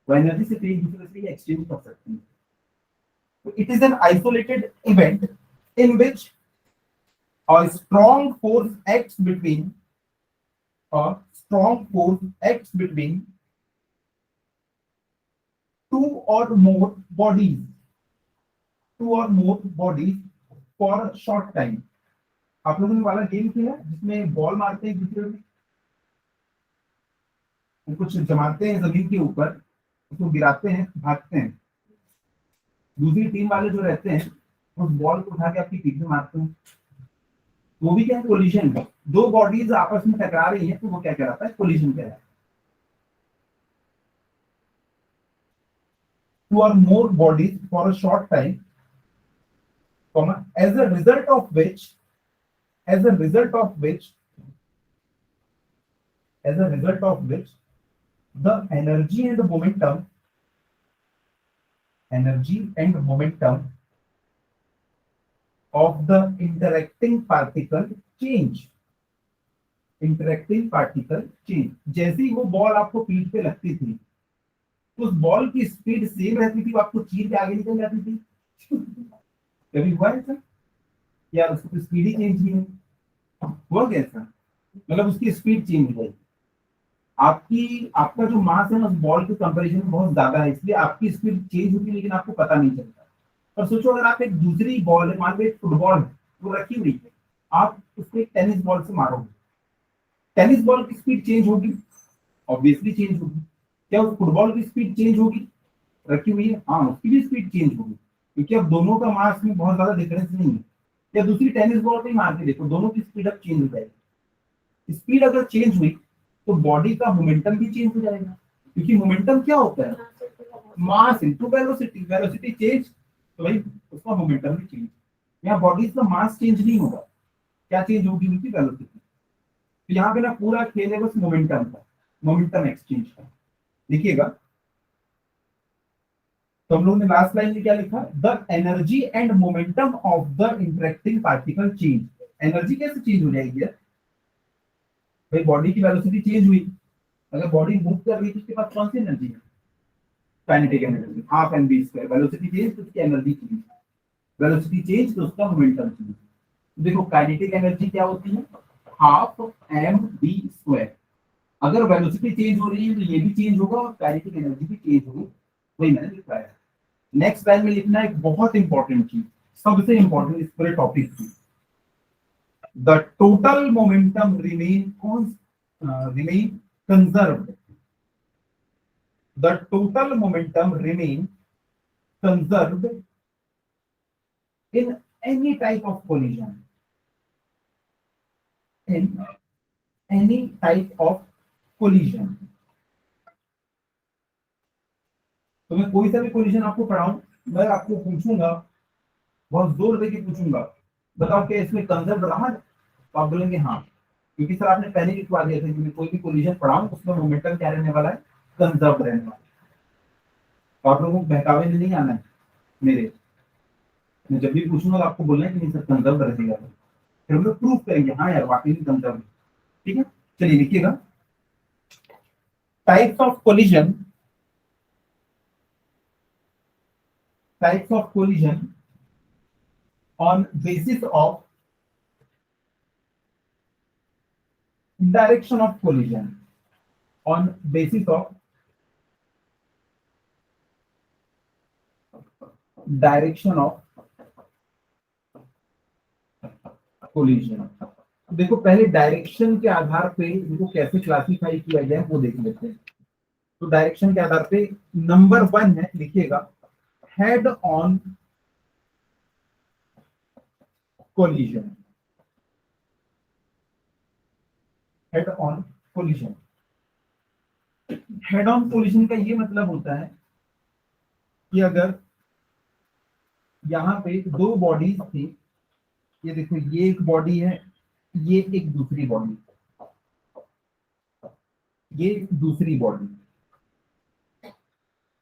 वो एनर्जी सिर्फ एक दूसरे से एक्सचेंज कर सकती है। तो it is an isolated event in which a strong force acts between a strong force acts between two or more bodies, two or more bodies for a short time। आप लोगों ने वाला गेम खेला जिसमें बॉल मारते हैं दूसरे में, कुछ जमाते हैं जमीन के ऊपर, उसको गिराते हैं, भागते हैं। दूसरी टीम वाले जो रहते हैं उस बॉल को उठा के आपकी पीठ में मारते हैं। वो भी क्या है? कोलिजन। दो बॉडीज आपस में टकरा रही हैं तो वो क्या कहलाता है? कोलिजन कहलाता है। Two or more bodies for a short time, comma, as a result of which, as a result of which, as a result of which, the energy and momentum, energy and momentum of the interacting particle change। Interacting particle change. जैसे ही वो ball आपको पीठ पे लगती थी, तो उस ball की स्पीड सेम रहती थी, वो आपको चीर के आगे निकल जाती थी। कभी हुआ है सर? या उसकी स्पीड ही चेंज नहीं है? हुआ कैसा? मतलब उसकी स्पीड चेंज हो जाएगी। आपका जो मास है ना उस बॉल के कंपैरिजन में बहुत ज्यादा है, इसलिए आपकी स्पीड चेंज होगी लेकिन आपको पता नहीं चलता। और सोचो अगर आप एक दूसरी बॉल है, मान लो एक फुटबॉल है, वो रखी हुई है, आप उसको एक टेनिस बॉल से मारोगे, टेनिस बॉल की स्पीड चेंज होगी? ऑब्वियसली चेंज होगी। क्या उस फुटबॉल की स्पीड चेंज होगी? रखी हुई है, हाँ, उसकी भी स्पीड चेंज होगी, क्योंकि अब दोनों का मास में बहुत ज्यादा डिफरेंस नहीं है। या दूसरी टेनिस बॉल पे मार के देखो, दोनों की स्पीड अब चेंज हो जाएगी। स्पीड अगर चेंज हुई तो बॉडी का मोमेंटम भी चेंज हो जाएगा, क्योंकि मोमेंटम क्या होता है? Mass into velocity. Velocity change तो भाई उसका मोमेंटम भी चेंज। यहाँ बॉडीज का मास चेंज नहीं होगा, क्या चेंज होगी? उनकी वेलोसिटी। तो यहाँ पे ना पूरा खेल है बस मोमेंटम का, मोमेंटम एक्सचेंज का। देखिएगा, तो हम लोगों ने लास्ट लाइन में क्या लिखा? The energy and momentum of the interacting particle change. Energy कैसे चेंज हो जाएगी यार? भाई बॉडी की वेलोसिटी चेंज हुई, अगर बॉडी मूव कर रही है तो उसके पास कौन सी एनर्जी है? Kinetic energy, half M B square. Velocity change तो उसकी एनर्जी चेंज, वेलोसिटी चेंज तो उसका मोमेंटम चेंज। देखो काइनेटिक एनर्जी क्या होती है? Half M B square. अगर वेलोसिटी चेंज हो रही है तो ये भी चेंज होगा और काइनेटिक एनर्जी भी चेंज होगी, वही मैंने लिखा है। नेक्स्ट लाइन में लिखना है एक बहुत इंपॉर्टेंट चीज, सबसे इंपॉर्टेंट इस पूरे टॉपिक की। The total momentum remain conserved। The total momentum remain conserved in any type of collision। In any type of collision। तो मैं कोई सा भी कोलिजन आपको पढ़ाऊं, मैं आपको पूछूंगा, बहुत जोर देके पूछूंगा, बताओ क्या इसमें कंजर्व रहा है? तो आप बोलेंगे हाँ, क्योंकि सर आपने पहले लिखवा दिया था कि मैं कोई भी कोलिजन पढ़ाऊं उसमें मोमेंटम क्या रहने वाला है? कंजर्व रहने वाला है। तो आप लोगों को बहकावे में नहीं आना है मेरे। मैं जब भी पूछूंगा तो आपको बोलना है कि नहीं सर कंजर्व रहेगा, फिर हम लोग प्रूव करेंगे हाँ यार वाकई में कंजर्व है। ठीक है, चलिए लिखिएगा, types of collision. Types of collision on basis of direction of collision, on basis of direction of collision. देखो पहले डायरेक्शन के आधार पे इनको कैसे क्लासिफाई किया गया है वो देख लेते हैं। तो डायरेक्शन के आधार पे नंबर 1 है, लिखिएगा head on collision. Head on collision, head on collision का ये मतलब होता है कि अगर यहाँ पे दो बॉडीज थी, ये देखो ये एक बॉडी है, ये एक दूसरी बॉडी, ये दूसरी बॉडी,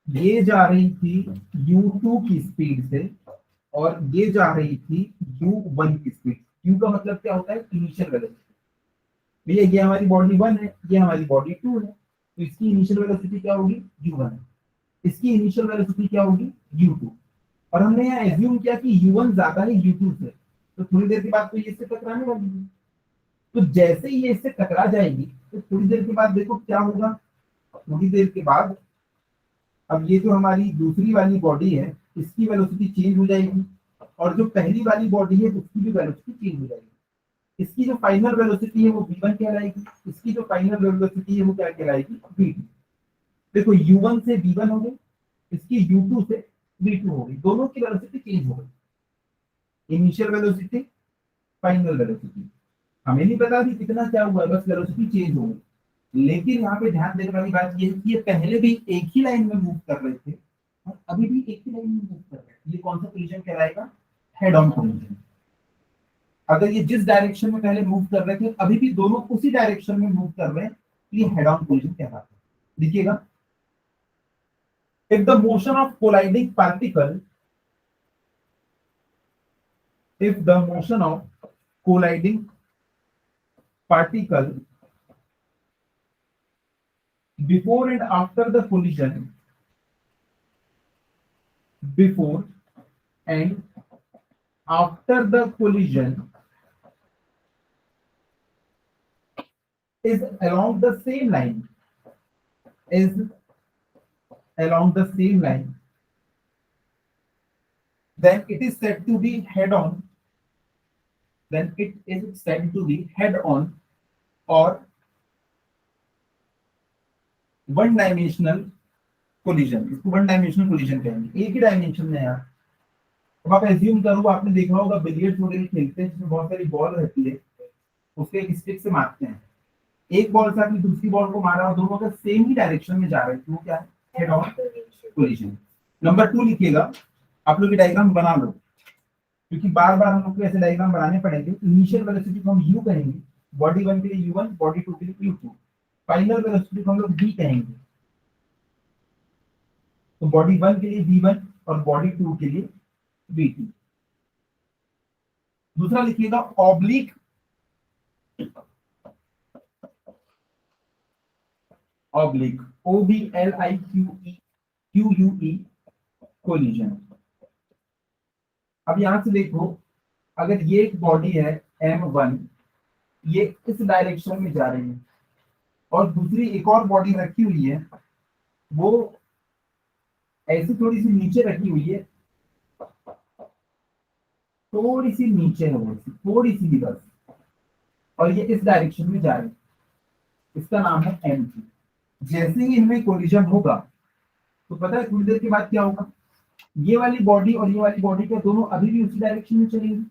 ये जा रही थी u2 की स्पीड से और ये जा रही थी u1 की स्पीड। u का मतलब क्या होता है? Initial velocity. भैया ये हमारी बॉडी 1 है, ये हमारी बॉडी 2 है, तो इसकी इनिशियल वेलोसिटी क्या होगी? u1। इसकी इनिशियल वेलोसिटी क्या होगी? u2। और हमने यहाँ एज्यूम किया कि u1 ज्यादा है u2 से, तो थोड़ी देर के बाद तो ये इससे टकराने वाली है। तो जैसे ही ये इससे टकरा जाएगी तो थोड़ी देर के बाद देखो क्या होगा। थोड़ी देर के बाद अब ये जो हमारी दूसरी वाली बॉडी है इसकी वेलोसिटी चेंज हो जाएगी, और जो पहली वाली बॉडी है उसकी भी वेलोसिटी चेंज हो जाएगी। इसकी जो फाइनल वेलोसिटी है वो v1 कहलाएगी, इसकी जो फाइनल वेलोसिटी है वो क्या कहलाएगी? v2। देखो u1 से v1 हो गई, इसकी u2 से v2 हो गई, दोनों की वेलोसिटी चेंज हो गई। इनिशियल वेलोसिटी, फाइनल वेलोसिटी, हमें नहीं पता कि कितना क्या हुआ, बस वेलोसिटी चेंज हो गई। लेकिन यहाँ पे ध्यान देने वाली बात ये है कि ये पहले भी एक ही लाइन में मूव कर रहे थे और अभी भी एक ही लाइन में मूव कर रहे हैं। ये कौन सा कोलिजन कहलाएगा? Head on collision. अगर ये जिस डायरेक्शन में पहले मूव कर रहे थे अभी भी दोनों उसी डायरेक्शन में मूव कर रहे हैं तो ये हेड ऑन कोलिजन कहलाता है। देखिएगा, if the motion of colliding particle, if the motion of colliding particle before and after the collision, before and after the collision is along the same line, is along the same line, then it is said to be head on, then it is said to be head on or one dimensional collision. इसको one dimensional collision कहेंगे, एक ही dimension में यार। अब आप assume करो, आपने देखा होगा बिलियर्ड्स वगैरह खेलते हैं जिसमें बहुत सारी बॉल रहती है, उसके एक स्टिक से मारते हैं। एक बॉल से आपने दूसरी बॉल को मारा और दोनों अगर सेम ही डायरेक्शन में जा रहे हैं तो वो क्या है? Head on collision. नंबर 2 लिखिएगा, आप लोग ये डायग्राम बना लो क्योंकि बार बार हम लोग को ऐसे डायग्राम बनाने पड़ेंगे। इनिशियल वेलोसिटी को हम u कहेंगे, बॉडी 1 के लिए u1, बॉडी 2 के लिए u2, फाइनल वेलोसिटी को हम लोग v कहेंगे। तो बॉडी 1 के लिए v1 और बॉडी 2 के लिए v2। दूसरा लिखिएगा ऑब्लिक, ऑब्लिक OBLIQUE कोलिजन। अब यहां से देखो, अगर ये एक बॉडी है m1, ये इस डायरेक्शन में जा रही है और दूसरी एक और बॉडी रखी हुई है वो ऐसी थोड़ी सी नीचे रखी हुई है, थोड़ी सी नीचे है वो, थोड़ी सी भी बस, और ये इस डायरेक्शन में जा रही है, इसका नाम है m2। जैसे ही इनमें कोलिजन होगा तो पता है थोड़ी देर के बाद क्या होगा? ये वाली बॉडी और ये वाली बॉडी क्या दोनों अभी भी उसी डायरेक्शन में चलेंगी?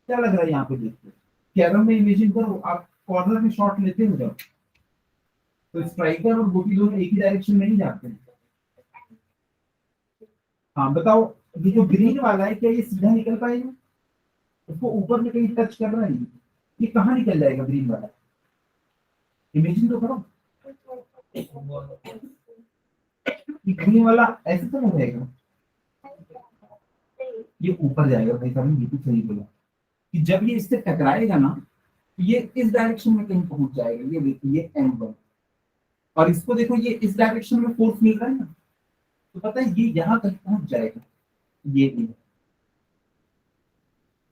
क्या लग रहा है यहाँ पे? देखते कैरम में इमेजिन करो, आप कॉर्नर में शॉट लेते हो जब, तो स्ट्राइकर और गोटी दोनों एक ही डायरेक्शन में नहीं जाते हैं। हाँ बताओ, ये जो ग्रीन वाला है क्या ये सीधा निकल पाएगा? उसको ऊपर में कहीं टच कर रहा है, ये कहाँ निकल जाएगा ग्रीन वाला? इमेजिन तो करो, ये ग्रीन वाला ऐसे तो नहीं रहेगा, ये ऊपर जाएगा। भाई साहब बिल्कुल सही बोला कि जब ये इससे टकराएगा ना तो ये इस डायरेक्शन में कहीं पहुंच जाएगा। ये देखिए ये m1, और इसको देखो ये इस डायरेक्शन में फोर्स मिल रहा है ना, तो पता है ये यहाँ तक पहुंच जाएगा। ये भी है।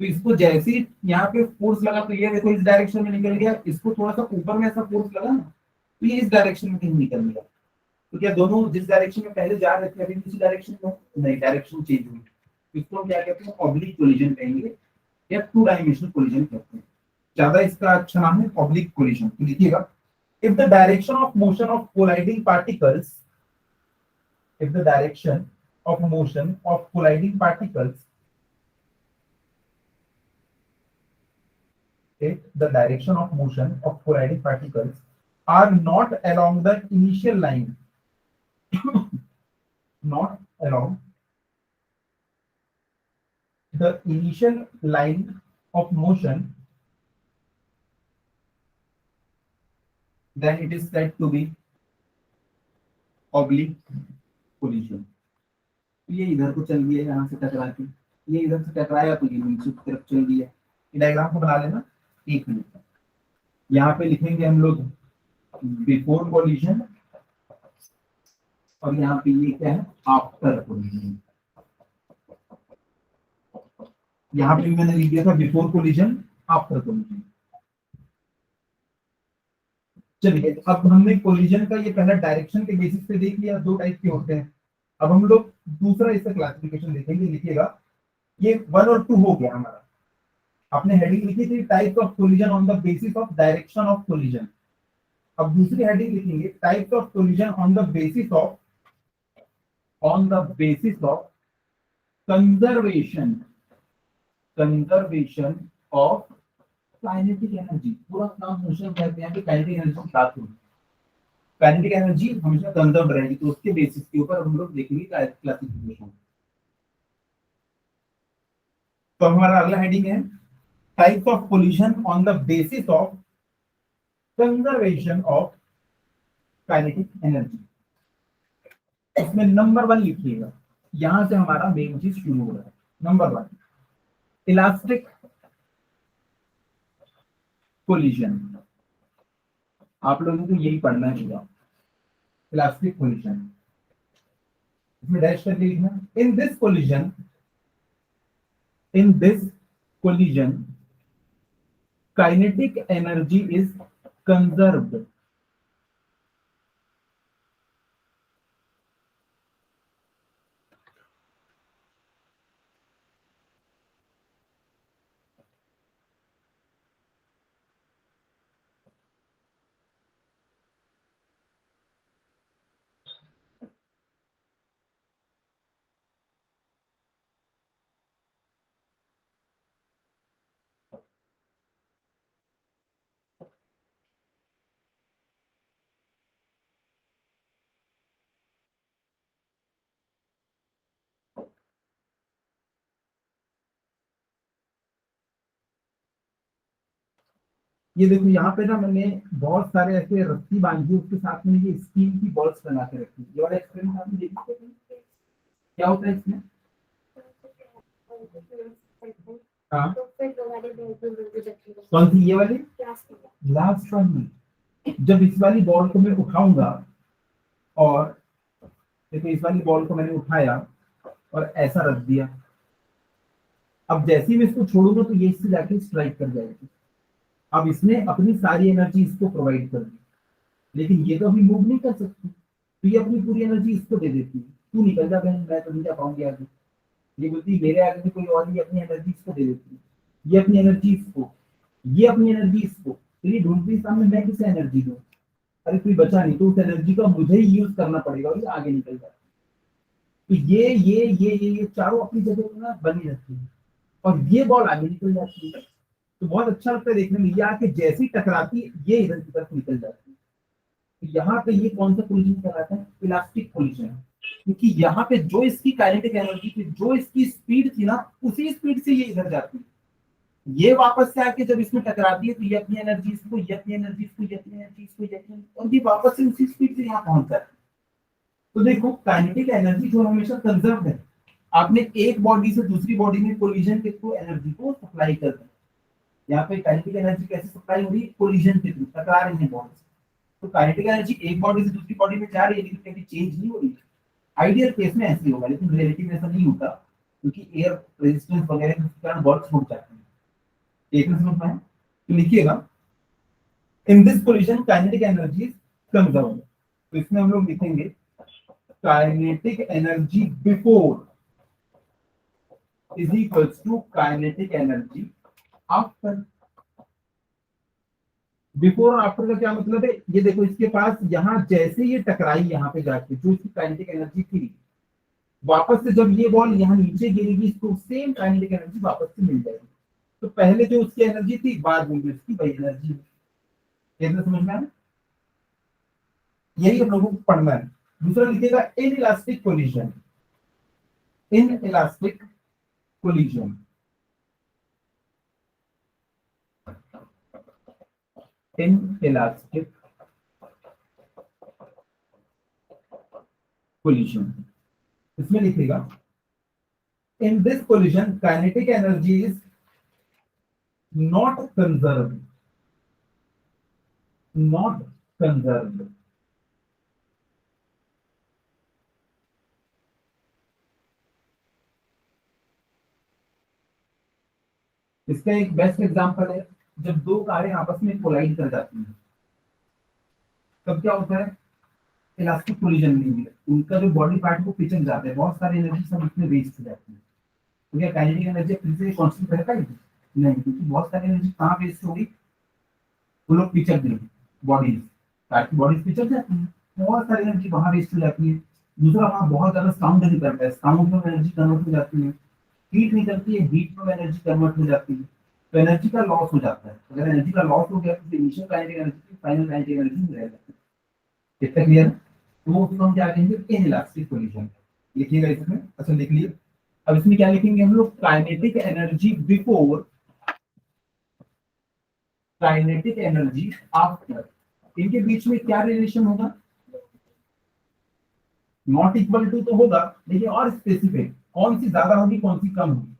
तो इसको जैसे ही यहाँ पे फोर्स लगा तो ये देखो इस डायरेक्शन में निकल गया, इसको थोड़ा सा ऊपर में ऐसा फोर्स लगा ना तो ये इस डायरेक्शन में कहीं निकल गया। तो क्या दोनों जिस डायरेक्शन में पहले जा रहे थे अभी उसी डायरेक्शन में नहीं, डायरेक्शन चेंज हुई। इसको हम क्या कहते हैं, ऑब्लिक कोलिजन कहेंगे या टू डायमेंशनल कोलिजन कहते हैं। ज्यादा इसका अच्छा नाम है ऑब्लिक कोलिजन। तो लिखिएगा, if the direction of motion of colliding particles, if the direction of motion of colliding particles, if the direction of motion of colliding particles are not along the initial line, not along the initial line of motion, then it is said to be oblique collision. ये इधर को चल गया यहाँ से टकरा के, ये इधर से टकराया तो ये नीचे की तरफ चल गया। ये डायग्राम को बना लेना, एक मिनट। यहाँ पे लिखेंगे हम लोग बिफोर कोलिजन और यहाँ पे ये क्या है, आफ्टर कोलिजन। यहाँ पे मैंने लिख दिया था बिफोर कोलिजन, आफ्टर कोलिजन। चलिए, अब हमने कोलिजन का ये पहला डायरेक्शन के बेसिस पे देख लिया, दो टाइप के होते हैं। अब हम लोग दूसरा इसका क्लासिफिकेशन देखेंगे। लिखिएगा, ये 1 और 2 हो गया हमारा। आपने हेडिंग लिखी थी types of collision on the basis of direction of collision. अब दूसरी हेडिंग लिखेंगे types of collision on the basis of conservation of kinetic energy. पूरा नाम मोशन कहते हैं कि काइनेटिक एनर्जी की बात होगी। काइनेटिक एनर्जी हमेशा कंजर्व रहेगी, तो उसके बेसिस के ऊपर हम लोग देखेंगे क्लासिफिकेशन। तो हमारा अगला हेडिंग है types of collision on the basis of conservation of kinetic energy. इसमें नंबर 1 लिखिएगा, यहां से हमारा मेन चीज शुरू हो रहा है। Number 1, elastic collision. आप लोगों को यही पढ़ना है पूरा, इलास्टिक कोलिजन। इसमें डैश करके लिखना, इन this collision kinetic energy is conserved. ये देखो, यहाँ पे ना मैंने बहुत सारे ऐसे रस्सी बांधी, उसके साथ में ये स्टील की बॉल्स बना के रखी। ये वाला एक्सपेरिमेंट आपने देखा क्या होता है इसमें? हाँ, कौन सी? ये वाली लास्ट वाली। जब इस वाली बॉल को मैं उठाऊंगा और देखो इस वाली बॉल को मैंने उठाया और ऐसा रख दिया, अब जैसे ही मैं इसको छोड़ूंगा तो ये इससे जाके स्ट्राइक कर जाएगी। अब इसने अपनी सारी एनर्जी इसको प्रोवाइड कर दी, लेकिन ये तो अभी मूव नहीं कर सकती, तो ये अपनी पूरी एनर्जी इसको दे देती है, तू निकल जा बहन, मैं तो नहीं जा पाऊंगी आगे। ये बोलती मेरे आगे से कोई और ही अपनी एनर्जी इसको दे देती है, ये अपनी एनर्जी इसको, ये अपनी एनर्जी इसको। तो ये ढूंढती सामने मैं किसे एनर्जी दूं? अरे कोई बचा नहीं, तो उस एनर्जी का मुझे ही यूज करना पड़ेगा और ये आगे निकल जाती है। तो ये चारों अपनी जगह ना बनी रहती है और ये बॉल आगे निकल जाती है। तो बहुत अच्छा लगता है देखने में, ये आके जैसी टकराती है ये इधर की तरफ निकल जाती है। तो यहाँ पे ये कौन सा कोलिजन कहलाता है? Elastic collision. क्योंकि यहाँ पे जो इसकी काइनेटिक एनर्जी थी, जो इसकी स्पीड थी ना, उसी स्पीड से ये इधर जाती है। ये वापस से आके जब इसमें टकराती है तो ये अपनी एनर्जी इसको, ये अपनी एनर्जी इसको, ये अपनी एनर्जी इसको, ये अपनी, और ये वापस से उसी स्पीड से यहाँ पहुंचता है। तो देखो, काइनेटिक एनर्जी जो हमेशा कंजर्व है। आपने एक बॉडी से दूसरी बॉडी में कोलिजन के थ्रू एनर्जी को सप्लाई कर दिया। यहाँ पे काइनेटिक एनर्जी कैसे सप्लाई हो रही है? कोलिजन के थ्रू, टकरा रही है बॉडी। तो काइनेटिक एनर्जी एक बॉडी से दूसरी बॉडी में जा रही है, लेकिन कभी चेंज नहीं हो रही। आइडियल केस में ऐसे होगा, लेकिन रियलिटी में ऐसा नहीं होता। क्योंकि एयर रेजिस्टेंस वगैरह के कारण बॉल छूट जाते हैं। एक में समझ में आया? तो लिखिएगा in this collision kinetic energy is conserve. तो इसमें हम लोग लिखेंगे kinetic energy before is equals to kinetic energy after. Before और आफ्टर का क्या मतलब है? ये देखो इसके पास यहाँ जैसे ये टकराई यहाँ पे जाके जो इसकी काइनेटिक एनर्जी थी, वापस से जब ये बॉल यहाँ नीचे गिरेगी इसको सेम काइनेटिक एनर्जी वापस से मिल जाएगी। तो पहले जो उसकी एनर्जी थी बाद में उसकी वही एनर्जी है। ये तो समझ में आया? यही हम लोगों को पढ़ना है। दूसरा लिखिएगा in elastic collision. In elastic collision, in elastic collision, इसमें लिखिएगा in this collision kinetic energy is not conserved, not conserved. इसका एक बेस्ट एग्जांपल है जब दो कारें आपस में कोलाइड कर जाती हैं, तब क्या होता है? इलास्टिक कोलिजन नहीं है, उनका जो बॉडी पार्ट को पिचक जाता है, बहुत सारी एनर्जी सब उसमें वेस्ट हो जाती है। तो क्या काइनेटिक एनर्जी फिर से कांस्टेंट रहता है? नहीं, क्योंकि बहुत सारी एनर्जी कहाँ वेस्ट होगी? वो लोग पिचक गए, बॉडीज, कार की बॉडीज पिचक जाती है, बहुत सारी एनर्जी वहां वेस्ट हो जाती है। दूसरा वहां बहुत ज्यादा साउंड निकलता है, साउंड में एनर्जी कन्वर्ट हो जाती है। हीट निकलती है, हीट में एनर्जी कन्वर्ट हो जाती है। तो एनर्जी का लॉस हो जाता है। अगर एनर्जी का लॉस हो गया तो initial kinetic energy final kinetic energy में रह जाती है। कितना क्लियर है? तो उसको हम क्या कहेंगे? Inelastic collision. लिखिएगा इसमें, अच्छा लिख लिए। अब इसमें क्या लिखेंगे हम लोग? Kinetic energy before, kinetic energy after. इनके बीच में क्या रिलेशन होगा? नॉट इक्वल टू तो होगा, लेकिन और स्पेसिफिक कौन सी ज्यादा होगी कौन सी कम होगी?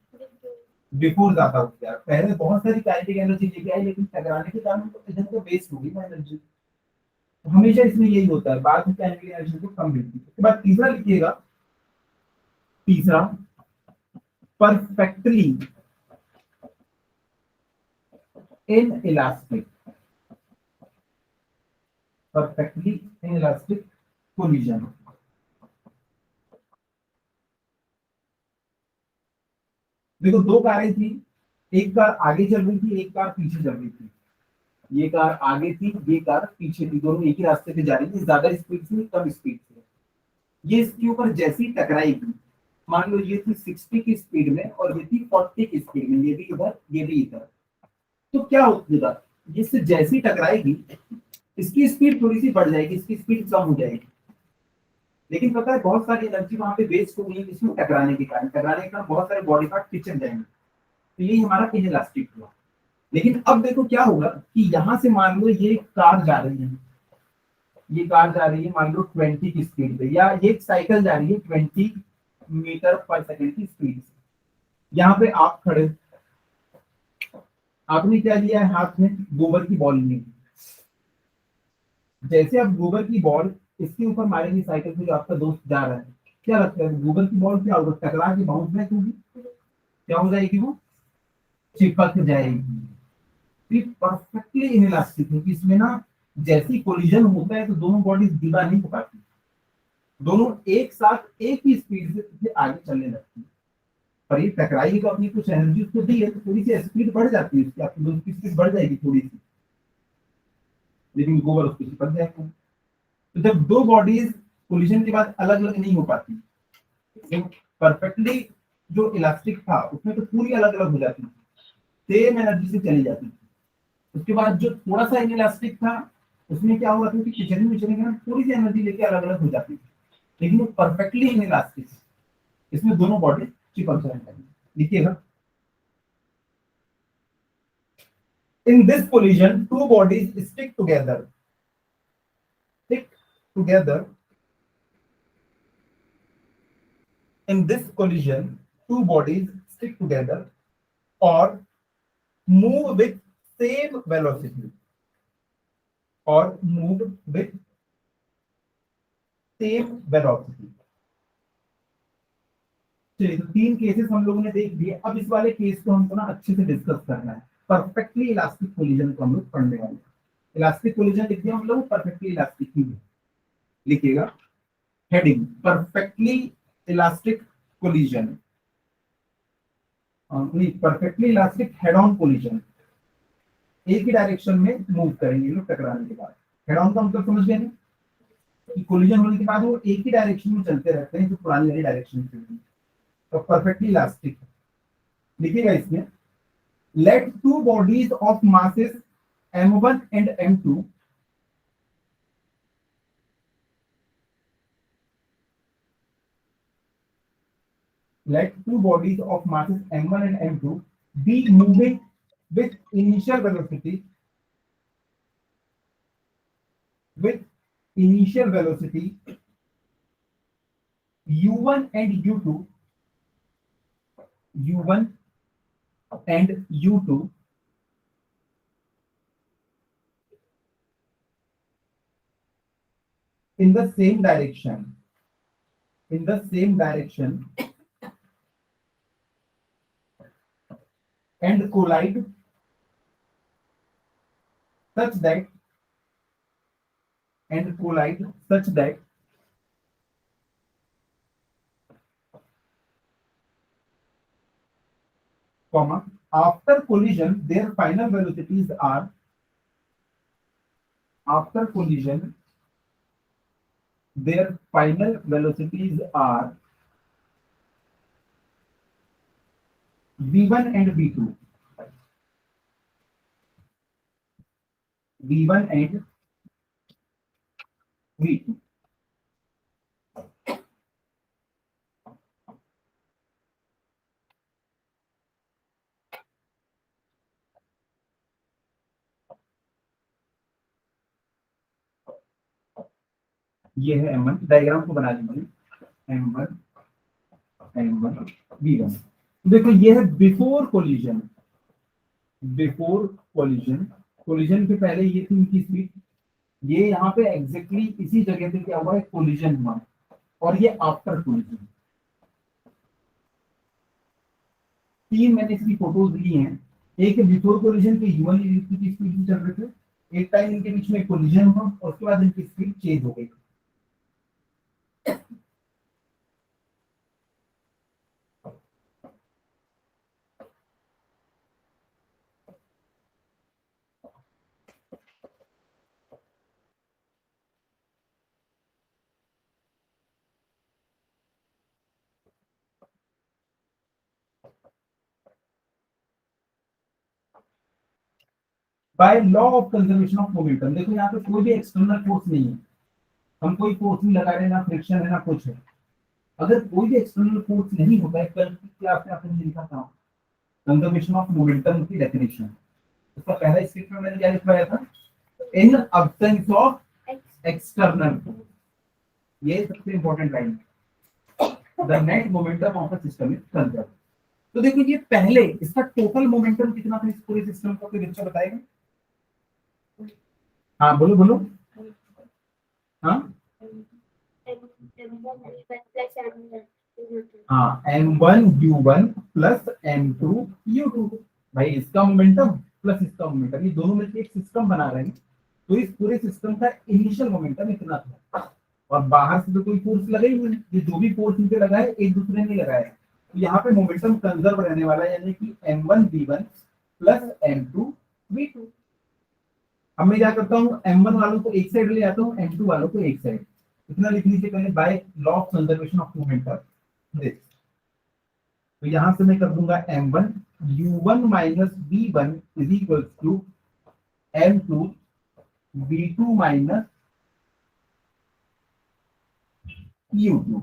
बिफोर ज्यादा हो गया, पहले बहुत सारी काइनेटिक एनर्जी लेके आई लेकिन टकराने के कारण तो इधर तो वेस्ट होगी ना एनर्जी। तो हमेशा इसमें यही होता है, बाद में काइनेटिक एनर्जी को कम मिलती है। उसके बाद तीसरा लिखिएगा, तीसरा perfectly in elastic, perfectly in elastic collision. देखो दो कारें थी, एक कार आगे चल रही थी, एक कार पीछे चल रही थी। ये कार आगे थी, ये कार पीछे थी, दोनों एक ही रास्ते पे जा रही थी, ज्यादा स्पीड से कम स्पीड से। ये इसके ऊपर जैसी टकराएगी, मान लो ये थी 60 की स्पीड में और ये थी 40 की स्पीड में, ये भी इधर ये भी इधर। तो क्या होगा? ये इससे जैसी टकराएगी इसकी स्पीड थोड़ी सी बढ़ जाएगी, इसकी स्पीड कम हो जाएगी। लेकिन पता है बहुत सारी एनर्जी वहां पे वेस्ट हो गई इसमें टकराने के कारण, टकराने के कारण बहुत सारे बॉडी पार्ट पिचक जाएंगे। तो ये हमारा इनइलास्टिक हुआ। लेकिन अब देखो क्या होगा कि यहां से मान लो ये कार जा रही है, ये कार जा रही है मान लो 20 की स्पीड पे, या ये साइकिल जा रही है 20 मीटर पर सेकंड की स्पीड से। यहाँ पे आप खड़े, आपने क्या लिया है हाथ में? गोबर की बॉल ली। जैसे आप गोबर की बॉल इसके ऊपर मारेंगे साइकिल से जो आपका दोस्त जा रहा है, क्या लगता है गोबर की बॉल क्या होगा? टकरा के बाउंस बैक होगी, क्या हो जाएगी? वो चिपक जाएगी। परफेक्टली इनइलास्टिक है कि इसमें ना जैसी कोलिजन होता है तो दोनों बॉडीज डिगा नहीं हो पाती, दोनों एक साथ एक ही स्पीड से आगे चलने लगती है। पर ये टकराएगी तो अपनी कुछ एनर्जी उसको दी है तो थोड़ी सी स्पीड बढ़ जाती है उसकी, आपकी दोनों की स्पीड बढ़ जाएगी थोड़ी सी, लेकिन गोबर उसको चिपक जाएगा। तो जब दो बॉडीज कोलिजन के बाद अलग अलग नहीं हो पाती, परफेक्टली जो इलास्टिक था उसमें तो पूरी अलग अलग हो जाती थी, सेम एनर्जी से चली जाती थी। उसके बाद जो थोड़ा सा इलास्टिक था उसमें क्या हुआ था कि किचन में चले गए थोड़ी सी एनर्जी लेके अलग अलग हो जाती थी। लेकिन वो परफेक्टली इलास्टिक, इसमें दोनों बॉडी चिपक जाएंगे। लिखिएगा in this collision two bodies stick together, stick together. In this collision, two bodies stick together or move with same velocity, or move with same velocity. चलिए, तो 3 केसेस हम लोगों ने देख लिए। अब इस वाले केस को हमको ना अच्छे से डिस्कस करना है। परफेक्टली इलास्टिक कोलिजन को हम लोग पढ़ने वाले हैं। इलास्टिक कोलिजन लिख दिया हम लोग, परफेक्टली इलास्टिक ही लिखिएगा। हेडिंग परफेक्टली इलास्टिक कोलिजन, नहीं perfectly elastic head on collision. एक ही डायरेक्शन में मूव करेंगे लोग टकराने के बाद। हेड ऑन का मतलब समझ गए ना, कि कोलिजन होने के बाद वो एक ही डायरेक्शन में चलते रहते हैं जो पुरानी वाली डायरेक्शन में थी। तो परफेक्टली इलास्टिक लिखिएगा इसमें। Let two bodies of masses m1 and m2 let two bodies of masses m1 and m2 be moving with initial velocity with initial velocity u1 and u2 u1 and u2 in the same direction and collide such that comma after collision their final velocities are v1 and v2 and v2। ये है m1, diagram को बना लीजिए। m1 v1। देखो ये है before collision, collision के पहले ये थी इनकी स्पीड। ये यहाँ पे एग्जैक्टली इसी जगह पे क्या हुआ है, कोलिजन हुआ। और ये आफ्टर कोलिजन। 3 मैंने इसकी फोटोज ली हैं। एक बिफोर कोलिजन के u1 की स्पीड चल रहे थे, एक टाइम इनके बीच में कोलिजन हुआ और उसके बाद इनकी स्पीड चेंज हो गई। Bye law of conservation of momentum. देखो यहाँ पे कोई भी एक्सटर्नल फोर्स नहीं है, हम कोई फोर्स नहीं लगा रहे, ना फ्रिक्शन है ना कुछ है। अगर कोई भी एक्सटर्नल फोर्स नहीं होता है, कल की क्लास में आपने लिखा था कंजर्वेशन ऑफ मोमेंटम की डेफिनेशन। उसका पहला स्टेटमेंट मैंने क्या लिखवाया था, इन अब्सेंस ऑफ एक्सटर्नल फोर्स। ये सबसे इंपॉर्टेंट लाइन है, the net momentum of the system is conserved. तो देखो ये पहले इसका टोटल मोमेंटम कितना था इस पूरे सिस्टम का, कोई बच्चा बताएगा? हाँ बोलो बोलो। हाँ हाँ m1u1 प्लस m2u2। भाई इसका मोमेंटम प्लस इसका मोमेंटम, ये दोनों मिलकर एक सिस्टम बना रहे हैं। तो इस पूरे सिस्टम का इनिशियल मोमेंटम इतना था, और बाहर से तो कोई फोर्स लगा ही नहीं। ये जो भी फोर्स इनके लगा है एक दूसरे ने लगाया है, तो यहाँ पे मोमेंटम कंजर्व रहने वाला है, यानी कि m1v1 प्लस m2v2। अब मैं क्या करता हूँ, m1 वालों को एक साइड ले जाता हूँ, m2 वालों को एक साइड। इतना लिखने से पहले by law of conservation of momentum. तो यहां से मैं कर दूंगा m1 u1 minus v1 is equal to m2 v2 minus u2।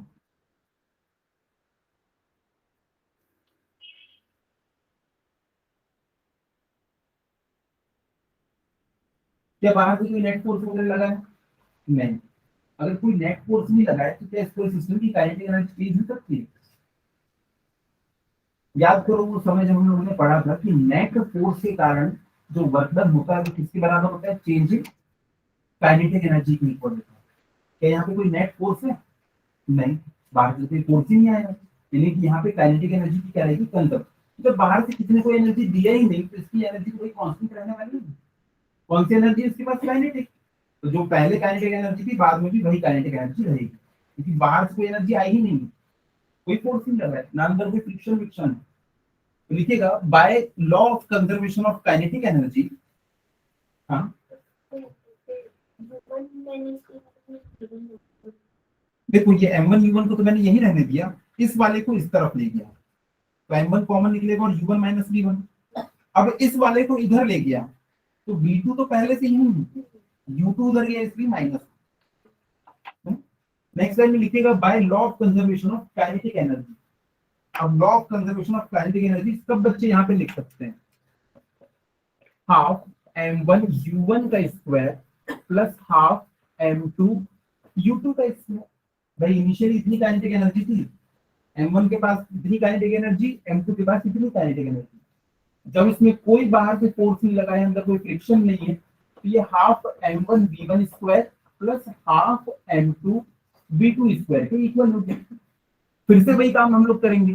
क्या बाहर से कोई नेट फोर्स वगैरह लगा है? नहीं। अगर कोई नेट फोर्स नहीं लगा है तो क्या इस पूरे सिस्टम की काइनेटिक एनर्जी चेंज हो सकती है? याद करो वो समय जब हम लोगों ने पढ़ा था कि नेट फोर्स के कारण जो वर्क डन होता है वो किसके बराबर होता है, चेंज इन काइनेटिक एनर्जी के इक्वल होता है। क्या यहाँ पे कोई नेट फोर्स है? नहीं, बाहर से कोई फोर्स ही नहीं आएगा। यानी कि यहाँ पे काइनेटिक एनर्जी की क्या रहेगी, कंजर्व। जब बाहर से किसी ने कोई एनर्जी दिया ही नहीं तो इसकी एनर्जी कोई कांस्टेंट रहने वाली नहीं। कौन सी एनर्जी है इसके पास, काइनेटिक। तो जो पहले काइनेटिक एनर्जी थी बाद में भी वही काइनेटिक एनर्जी रहेगी, क्योंकि बाहर से कोई एनर्जी आई ही नहीं, कोई फोर्स नहीं लगा है, ना अंदर कोई फ्रिक्शन विक्शन है। तो लिखिएगा by law of conservation of kinetic energy. हाँ देखो ये m1 u1 को तो मैंने यही रहने दिया, इस वाले को इस तरफ ले गया तो m1 कॉमन निकलेगा और u1 माइनस v1। अब इस वाले को इधर ले गया तो v2 तो पहले से ही u2 उधर गया इसलिए माइनस। नेक्स्ट लाइन में लिखिएगा by law of conservation of kinetic energy. अब law of conservation of kinetic energy सब बच्चे यहाँ पे लिख सकते हैं, हाफ m1 u1 का square plus half m2 u2 का स्क्वायर। भाई इनिशियली इतनी काइनेटिक एनर्जी थी, m1 के पास इतनी काइनेटिक एनर्जी, m2 के पास इतनी काइनेटिक एनर्जी। जब इसमें कोई बाहर से फोर्स नहीं लगा है, अंदर कोई फ्रिक्शन नहीं है, तो ये half m1 v1 square plus half m2 v2 square के इक्वल हो गया। फिर से वही काम हम लोग करेंगे,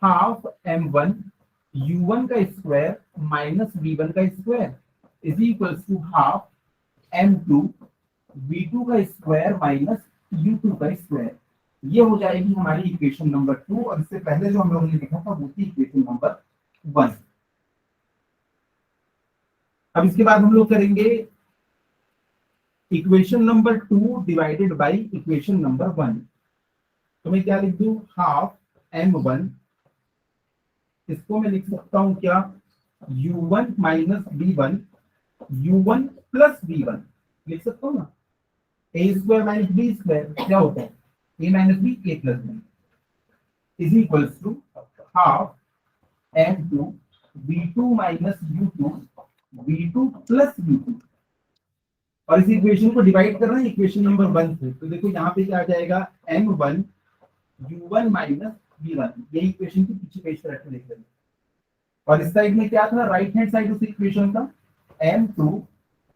हाफ m1 u1 का स्क्वायर माइनस v1 का square is equal to half m2 v2 का स्क्वायर माइनस u2 का स्क्वायर। ये हो जाएगी हमारी इक्वेशन नंबर 2, और इससे पहले जो हम लोगों ने लिखा था वो थी इक्वेशन नंबर 1। अब इसके बाद हम लोग करेंगे equation number 2 divided by equation number 1। तो मैं क्या लिख दूं, हाफ m1, इसको मैं लिख सकता हूं क्या, u1 minus v1, u1 plus v1 लिख सकता हूं ना। A square minus b square क्या होता है, a minus b a plus b is equals to half m2 v2 minus u2 v2 plus v2। और इस इक्वेशन को डिवाइड कर रहे हैं इक्वेशन नंबर 1 से, तो देखो यहाँ पे क्या आ जाएगा, m1 u1 माइनस v1, ये इक्वेशन की पीछे पेज पर रख के देख लेंगे। और इस साइड में क्या था, राइट हैंड साइड उस इक्वेशन का m2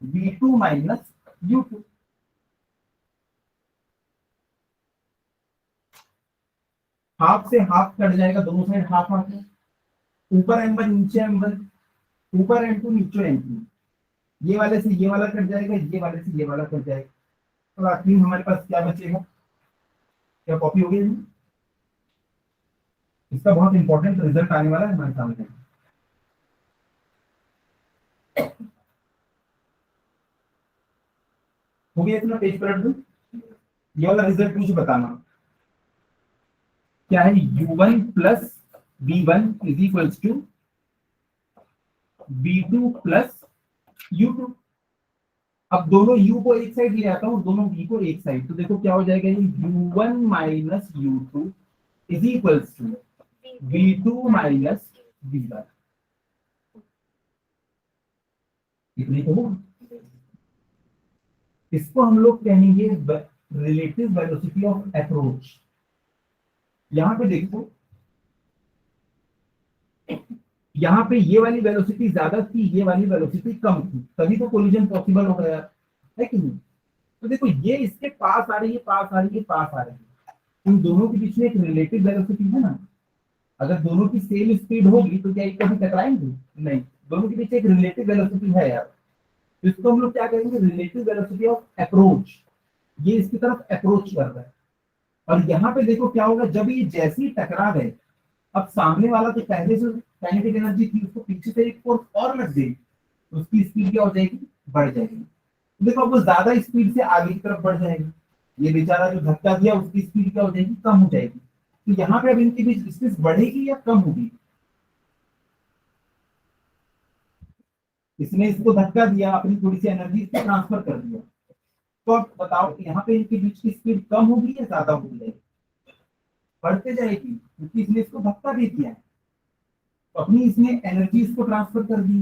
v2 minus u2। Half से हाफ कट जाएगा, दोनों साइड हाफ हाफ है, ऊपर m1 नीचे m1, ऊपर m2 नीचे m2, ये वाले से ये वाला कट जाएगा, ये वाले से ये वाला कट जाएगा। तो आखिर हमारे पास क्या बचेगा, क्या कॉपी हो गई, इसका बहुत इंपॉर्टेंट रिजल्ट आने वाला है हमारे सामने। हो गया इतना, पेज पर रख दूं, ये वाला रिजल्ट मुझे बताना क्या है, u1 plus v1 is equals to v2 plus u2। अब दोनों u को एक साइड ले आता हूं, दोनों v को एक साइड, तो देखो क्या हो जाएगा, ये u1 minus u2 is equals to v2 minus v1। इतनी तो इसको हम लोग कहेंगे रिलेटिव वेलोसिटी ऑफ अप्रोच। यहां पे देखो, यहाँ पे ये वाली वेलोसिटी ज्यादा थी, ये वाली वेलोसिटी कम थी, तभी तो कोलिजन पॉसिबल हो गया है कि नहीं। तो देखो ये इसके पास आ रही है, पास आ रही है, पास आ रही है, इन दोनों के बीच में एक रिलेटिव वेलोसिटी है ना। अगर दोनों की सेम स्पीड होगी तो क्या एक कभी टकराएंगे, नहीं, दोनों के बीच एक रिलेटिव वेलोसिटी है यार। तो इसको हम लोग क्या करेंगे, रिलेटिव वेलोसिटी ऑफ अप्रोच। ये इसकी तरफ अप्रोच कर रहा है, और यहाँ पे देखो क्या होगा, जब ये जैसे ही टकरा गए, अब सामने वाला तो पहले से काइनेटिक एनर्जी थी, उसको पीछे से एक फोर्स और लग गई, तो उसकी स्पीड क्या हो जाएगी, बढ़ जाएगी। तो देखो अब वो ज्यादा स्पीड से आगे की तरफ बढ़ जाएगी, ये बेचारा जो धक्का दिया उसकी स्पीड क्या हो जाएगी, कम हो जाएगी। तो यहाँ पे अब इनके बीच स्पीड बढ़ेगी या कम होगी, इसने इसको धक्का दिया, अपनी थोड़ी सी एनर्जी इसको ट्रांसफर कर दिया, तो अब बताओ यहाँ पे इनके बीच की स्पीड कम होगी या ज्यादा होगी, बढ़ते जाएगी, क्योंकि इसने इसको धक्का दे दिया है, तो अपनी इसने एनर्जी इसको ट्रांसफर कर दी,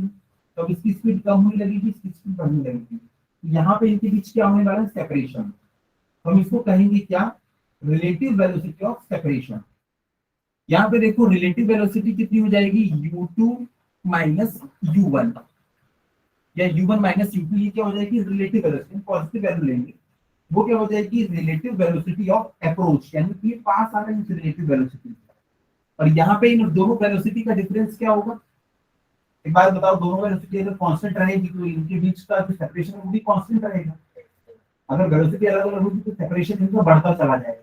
तो अब इसकी स्पीड कम होने लगेगी, इसकी स्पीड बढ़ने लगेगी। यहाँ पे इनके बीच क्या होने वाला है, सेपरेशन। हम इसको कहेंगे क्या, रिलेटिव वेलोसिटी ऑफ सेपरेशन। यहाँ पे देखो रिलेटिव वेलोसिटी कितनी हो जाएगी, u2 माइनस u1, या u1 माइनस u2, ये क्या हो जाएगी, रिलेटिव वेलोसिटी, पॉजिटिव वैल्यू लेंगे, वो क्या हो जाएगी, रिलेटिव वेलोसिटी ऑफ अप्रोच, यानी कि पास आ रहे हैं रिलेटिव वेलोसिटी। और यहाँ पे इन दोनों वेलोसिटी का डिफरेंस क्या होगा? एक बार बताओ, दोनों वेलोसिटी अगर कांस्टेंट रहेगी तो इनके बीच का जो सेपरेशन वो भी कांस्टेंट रहेगा। अगर वेलोसिटी अलग अलग होगी तो सेपरेशन इनका बढ़ता चला जाएगा,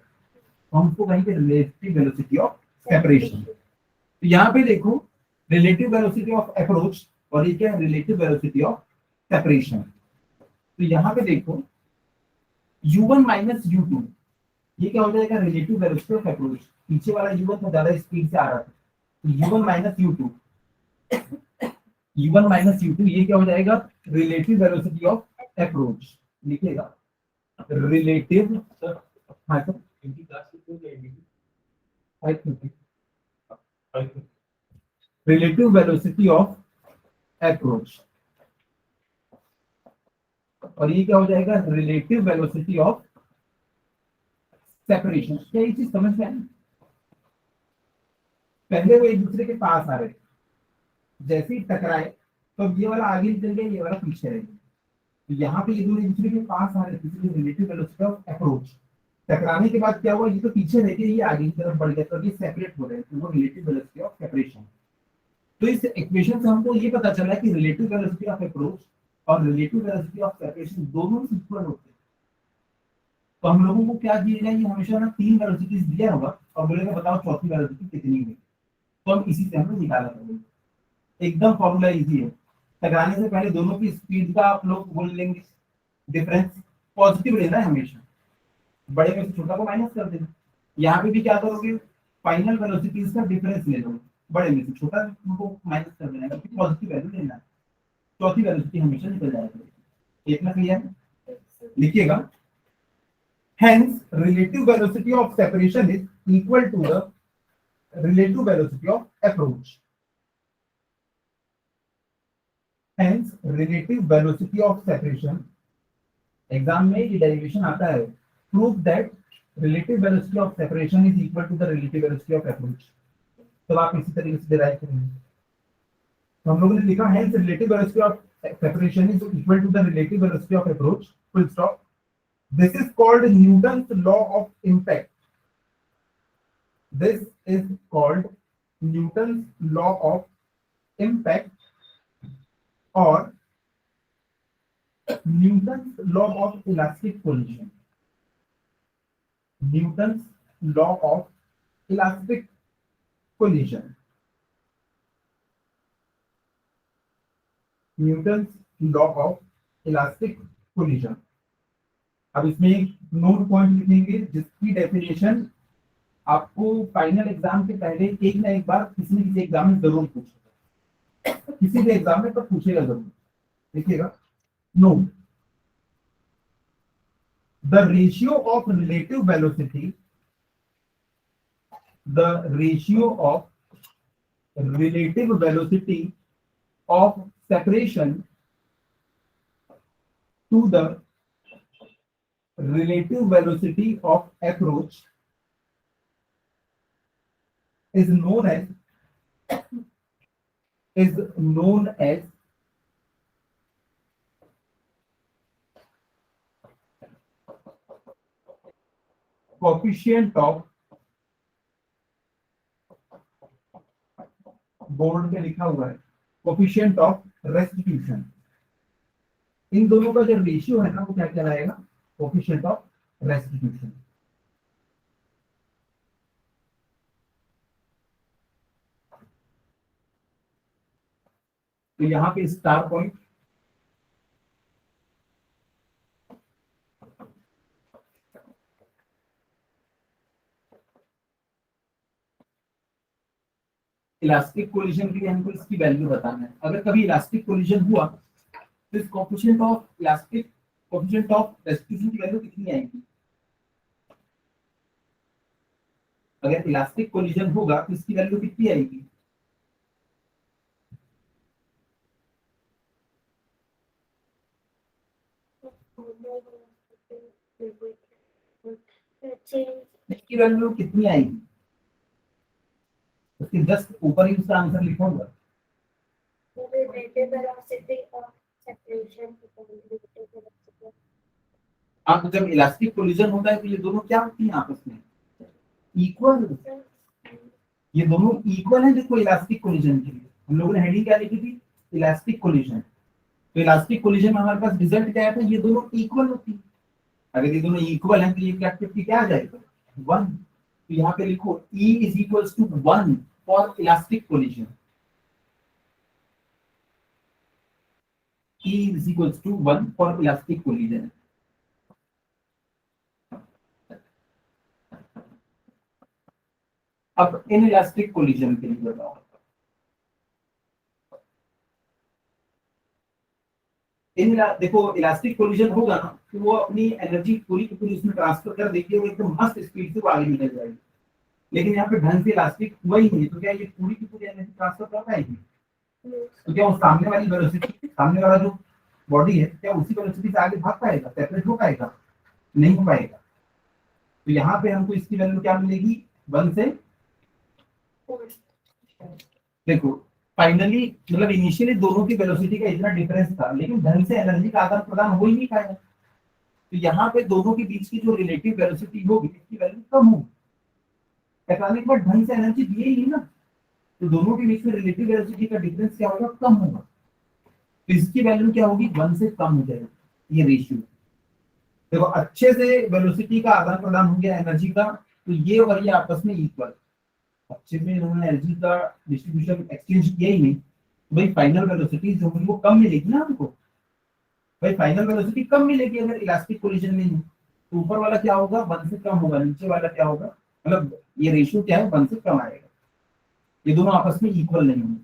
तो हम उसको कहेंगे रिलेटिव वेलोसिटी ऑफ सेपरेशन। तो यहाँ पे देखो, रिलेटिव वेलोसिटी ऑफ अप्रोच और ये क्या है, रिलेटिव वेलोसिटी ऑफ सेपरेशन। तो यहाँ पे देखो u1 माइनस u2, ये क्या हो जाएगा, रिलेटिव वेलोसिटी ऑफ अप्रोच। पीछे वाला u1 तो ज्यादा स्पीड से आ रहा था, तो u1 minus u2, u1 minus u2 ये क्या हो जाएगा, रिलेटिव वेलोसिटी ऑफ अप्रोच। लिखिएगा रिलेटिव, हाँ sir, relative velocity of approach, और ये क्या हो जाएगा, रिलेटिव वेलोसिटी ऑफ सेपरेशन। क्या ये चीज समझ में आई? पहले वो एक दूसरे के पास आ रहे थे, जैसे ही टकराए तो ये वाला आगे निकल गया, ये वाला पीछे रह गया। तो यहाँ पे ये दोनों एक दूसरे के पास आ रहे थे, इसलिए रिलेटिव वेलोसिटी ऑफ अप्रोच। टकराने के बाद क्या हुआ, ये तो पीछे रह गया, ये आगे की तरफ बढ़ गया, तो ये सेपरेट हो रहे हैं, तो वो रिलेटिव वेलोसिटी ऑफ सेपरेशन। तो इस इक्वेशन से हमको ये पता चला कि रिलेटिव वेलोसिटी ऑफ अप्रोच और रिलेटिव वेलोसिटी ऑफ सेपरेशन दोनों इक्वल होते हैं। तो हम लोगों को क्या दिएगा, ये हमेशा ना 3 वेलोसिटीज दिया होगा और बोलेगा बताओ चौथी वेलोसिटी कितनी है, तो हम इसी से हम लोग निकाला करेंगे। एकदम फॉर्मूला इजी है। टकराने से पहले दोनों की स्पीड का आप लोग बोल लेंगे डिफरेंस, पॉजिटिव लेना है हमेशा, बड़े में से छोटा को माइनस कर देना। यहाँ पे भी क्या करोगे, फाइनल वेलोसिटीज का डिफरेंस ले लो, बड़े में से छोटा को माइनस कर देना, क्योंकि पॉजिटिव वैल्यू लेना है। चौथी वेलोसिटी हमेशा निकल जाएगी। इतना क्लियर है? लिखिएगा, hence relative velocity of separation is equal to the relative velocity of approach. Hence relative velocity of separation, exam में ये डेरिवेशन आता है, prove that relative velocity of separation is equal to the relative velocity of approach। तो आप इसी तरीके से derive करेंगे। तो हम लोगों ने लिखा hence relative velocity of separation is equal to the relative velocity of approach, full stop। This is called Newton's law of impact। This is called Newton's law of impact or Newton's law of elastic collision। Newton's law of elastic collision। Newton's law of elastic collision। अब इसमें एक note point लिखेंगे जिसकी definition आपको final exam के पहले एक ना एक बार किसी न किसी एग्जाम में जरूर पूछेगा, किसी भी एग्जाम में तो पूछेगा जरूर। देखिएगा, no the ratio of relative velocity, the ratio of relative velocity of separation to the relative velocity of approach is known as coefficient of, board पे लिखा हुआ है कोफिशिएंट ऑफ रेस्टिट्यूशन। इन दोनों का जो रेशियो है ना वो क्या कहलाएगा, कोफिशिएंट ऑफ रेस्टिट्यूशन। तो यहाँ पे स्टार पॉइंट, इलास्टिक कोलिजन के लिए हमको इसकी वैल्यू बताना है। अगर कभी इलास्टिक कोलिजन हुआ तो इस coefficient of elastic, coefficient of restitution की वैल्यू कितनी आएगी? अगर इलास्टिक कोलिजन होगा तो इसकी वैल्यू कितनी आएगी? इसकी वैल्यू कितनी आएगी? उसके जस्ट ऊपर ही उसका आंसर लिखा होगा। हाँ, तो जब इलास्टिक कोलिजन होता है तो ये दोनों क्या होती हैं आपस में? इक्वल। ये दोनों इक्वल है। देखो इलास्टिक कोलिजन के लिए हम लोगों ने हेडिंग क्या लिखी थी, इलास्टिक कोलिजन। तो इलास्टिक कोलिजन में हमारे पास रिजल्ट क्या है, तो ये दोनों इक्वल होती है। अगर ये दोनों इक्वल है तो ये कैपेसिटी क्या आ जाएगा, 1। तो यहाँ पे लिखो E is equals to 1 for elastic collision. E is equals to 1 for elastic collision. अब इन इलास्टिक कोलिजन के लिए बताओ, देखो इलास्टिक कोलिजन होगा ना तो वो अपनी एनर्जी पूरी की पूरी उसमें ट्रांसफर कर देगी और एकदम मस्त स्पीड से वो आगे निकल जाएगी। लेकिन यहाँ पे ढंग से इलास्टिक हुआ ही नहीं, तो क्या ये पूरी की पूरी एनर्जी ट्रांसफर कर पाएगी? तो क्या वो सामने वाली वेलोसिटी, सामने वाला जो बॉडी है, क्या उसी वेलोसिटी से आगे भाग पाएगा, सेपरेट हो पाएगा? नहीं हो पाएगा। तो यहाँ पे हमको इसकी वैल्यू क्या मिलेगी, 1 से, देखो फाइनली मतलब इनिशियली दोनों की वेलोसिटी का इतना डिफरेंस था, लेकिन ढंग से एनर्जी का आदान प्रदान हो ही नहीं पाया। तो यहाँ पे दोनों के बीच की जो रिलेटिव वेलोसिटी होगी इसकी वैल्यू कम होगी। टकराने के बाद ढंग से एनर्जी दिए ही नहीं ना, तो दोनों के बीच में रिलेटिव वेलोसिटी का डिफरेंस क्या होगा, कम होगा। तो इसकी वैल्यू क्या होगी, 1 से कम हो जाएगी ये रेशियो। देखो अच्छे से वेलोसिटी का आदान प्रदान हो गया एनर्जी का, तो ये और ये आपस में इक्वल, अच्छे से इन्होंने एनर्जी का डिस्ट्रीब्यूशन एक्सचेंज किया ही नहीं, तो भाई फाइनल वेलोसिटी जो होगी वो कम मिलेगी ना हमको। भाई फाइनल वेलोसिटी कम मिलेगी अगर इलास्टिक कोलिजन नहीं है, तो ऊपर वाला क्या होगा, 1 से कम होगा, नीचे वाला क्या होगा, मतलब ये रेशियो क्या है, 1 से कम आएगा। ये दोनों आपस में इक्वल नहीं होंगे।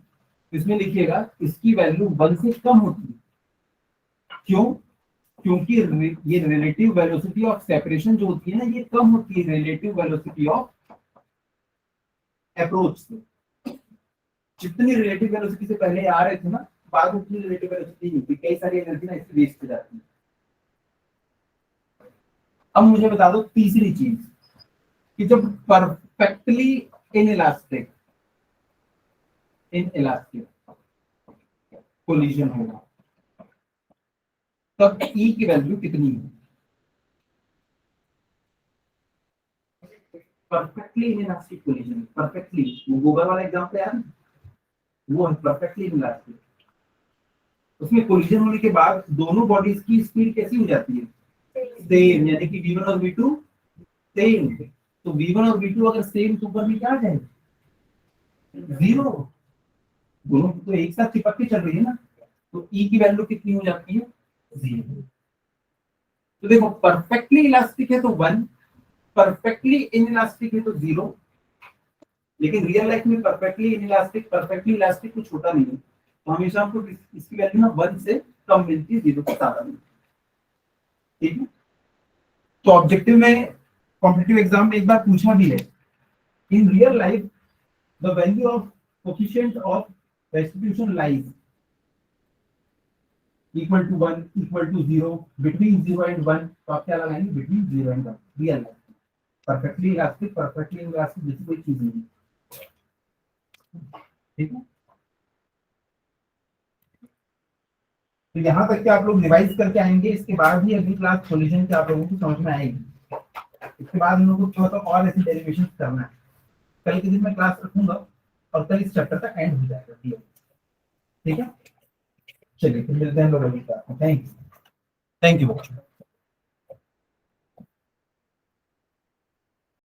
इसमें लिखिएगा इसकी वैल्यू 1 से कम होती है। क्यों? क्योंकि ये रिलेटिव वेलोसिटी ऑफ सेपरेशन जो होती है ना, ये कम होती है रिलेटिव वेलोसिटी ऑफ अप्रोच से। जितनी रिलेटिव वेलोसिटी से पहले आ रहे थे ना, बाद में उतनी रिलेटिव वेलोसिटी नहीं होती, कई सारी एनर्जी ना इससे वेस्ट हो जाती है। अब मुझे बता दो तीसरी चीज, कि जब परफेक्टली इनइलास्टिक कोलिजन होगा तब E की वैल्यू कितनी है? परफेक्टली इनइलास्टिक कोलिजन, परफेक्टली, वो गोबर वाला एग्जांपल याद है, वो है परफेक्टली इनइलास्टिक। उसमें कोलिजन होने के बाद दोनों बॉडीज की स्पीड कैसी हो जाती है, सेम, यानी कि v1 और v2 सेम। तो v1 और v2 अगर सेम तो ऊपर में क्या आ जाएगा, 0। दोनों तो एक साथ चिपक के चल रही है ना, तो E की वैल्यू कितनी हो जाती है, 0। तो देखो परफेक्टली इलास्टिक है तो 1, परफेक्टली इनइलास्टिक है तो 0। लेकिन रियल लाइफ में परफेक्टली इनइलास्टिक, परफेक्टली इलास्टिक कुछ होता नहीं है, तो हमेशा हमको इसकी वैल्यू ना 1 से कम मिलती है, 0 से ज्यादा नहीं। ठीक है, तो ऑब्जेक्टिव में कॉम्पिटिटिव एग्जाम में एक बार पूछा भी है, in real life the value of coefficient of distribution lies equal to 1, equal to 0, between 0 and 1। तो आप क्या लगाएंगे, between 0 and 1। Real life perfectly elastic, perfectly inelastic जैसी कोई चीज नहीं। ठीक है, तो यहाँ तक के आप लोग रिवाइज करके आएंगे, इसके बाद ही अगली क्लास सॉल्यूशन की आप लोगों को समझ में आएगी। इसके बाद हम लोगों को और ऐसे डेरिवेशन करना है। कल के दिन मैं क्लास रखूंगा और कल इस चैप्टर का एंड हो जाएगा। ठीक है, चलिए फिर मिलते हैं लोग अगली क्लास में। थैंक यू बच्चों।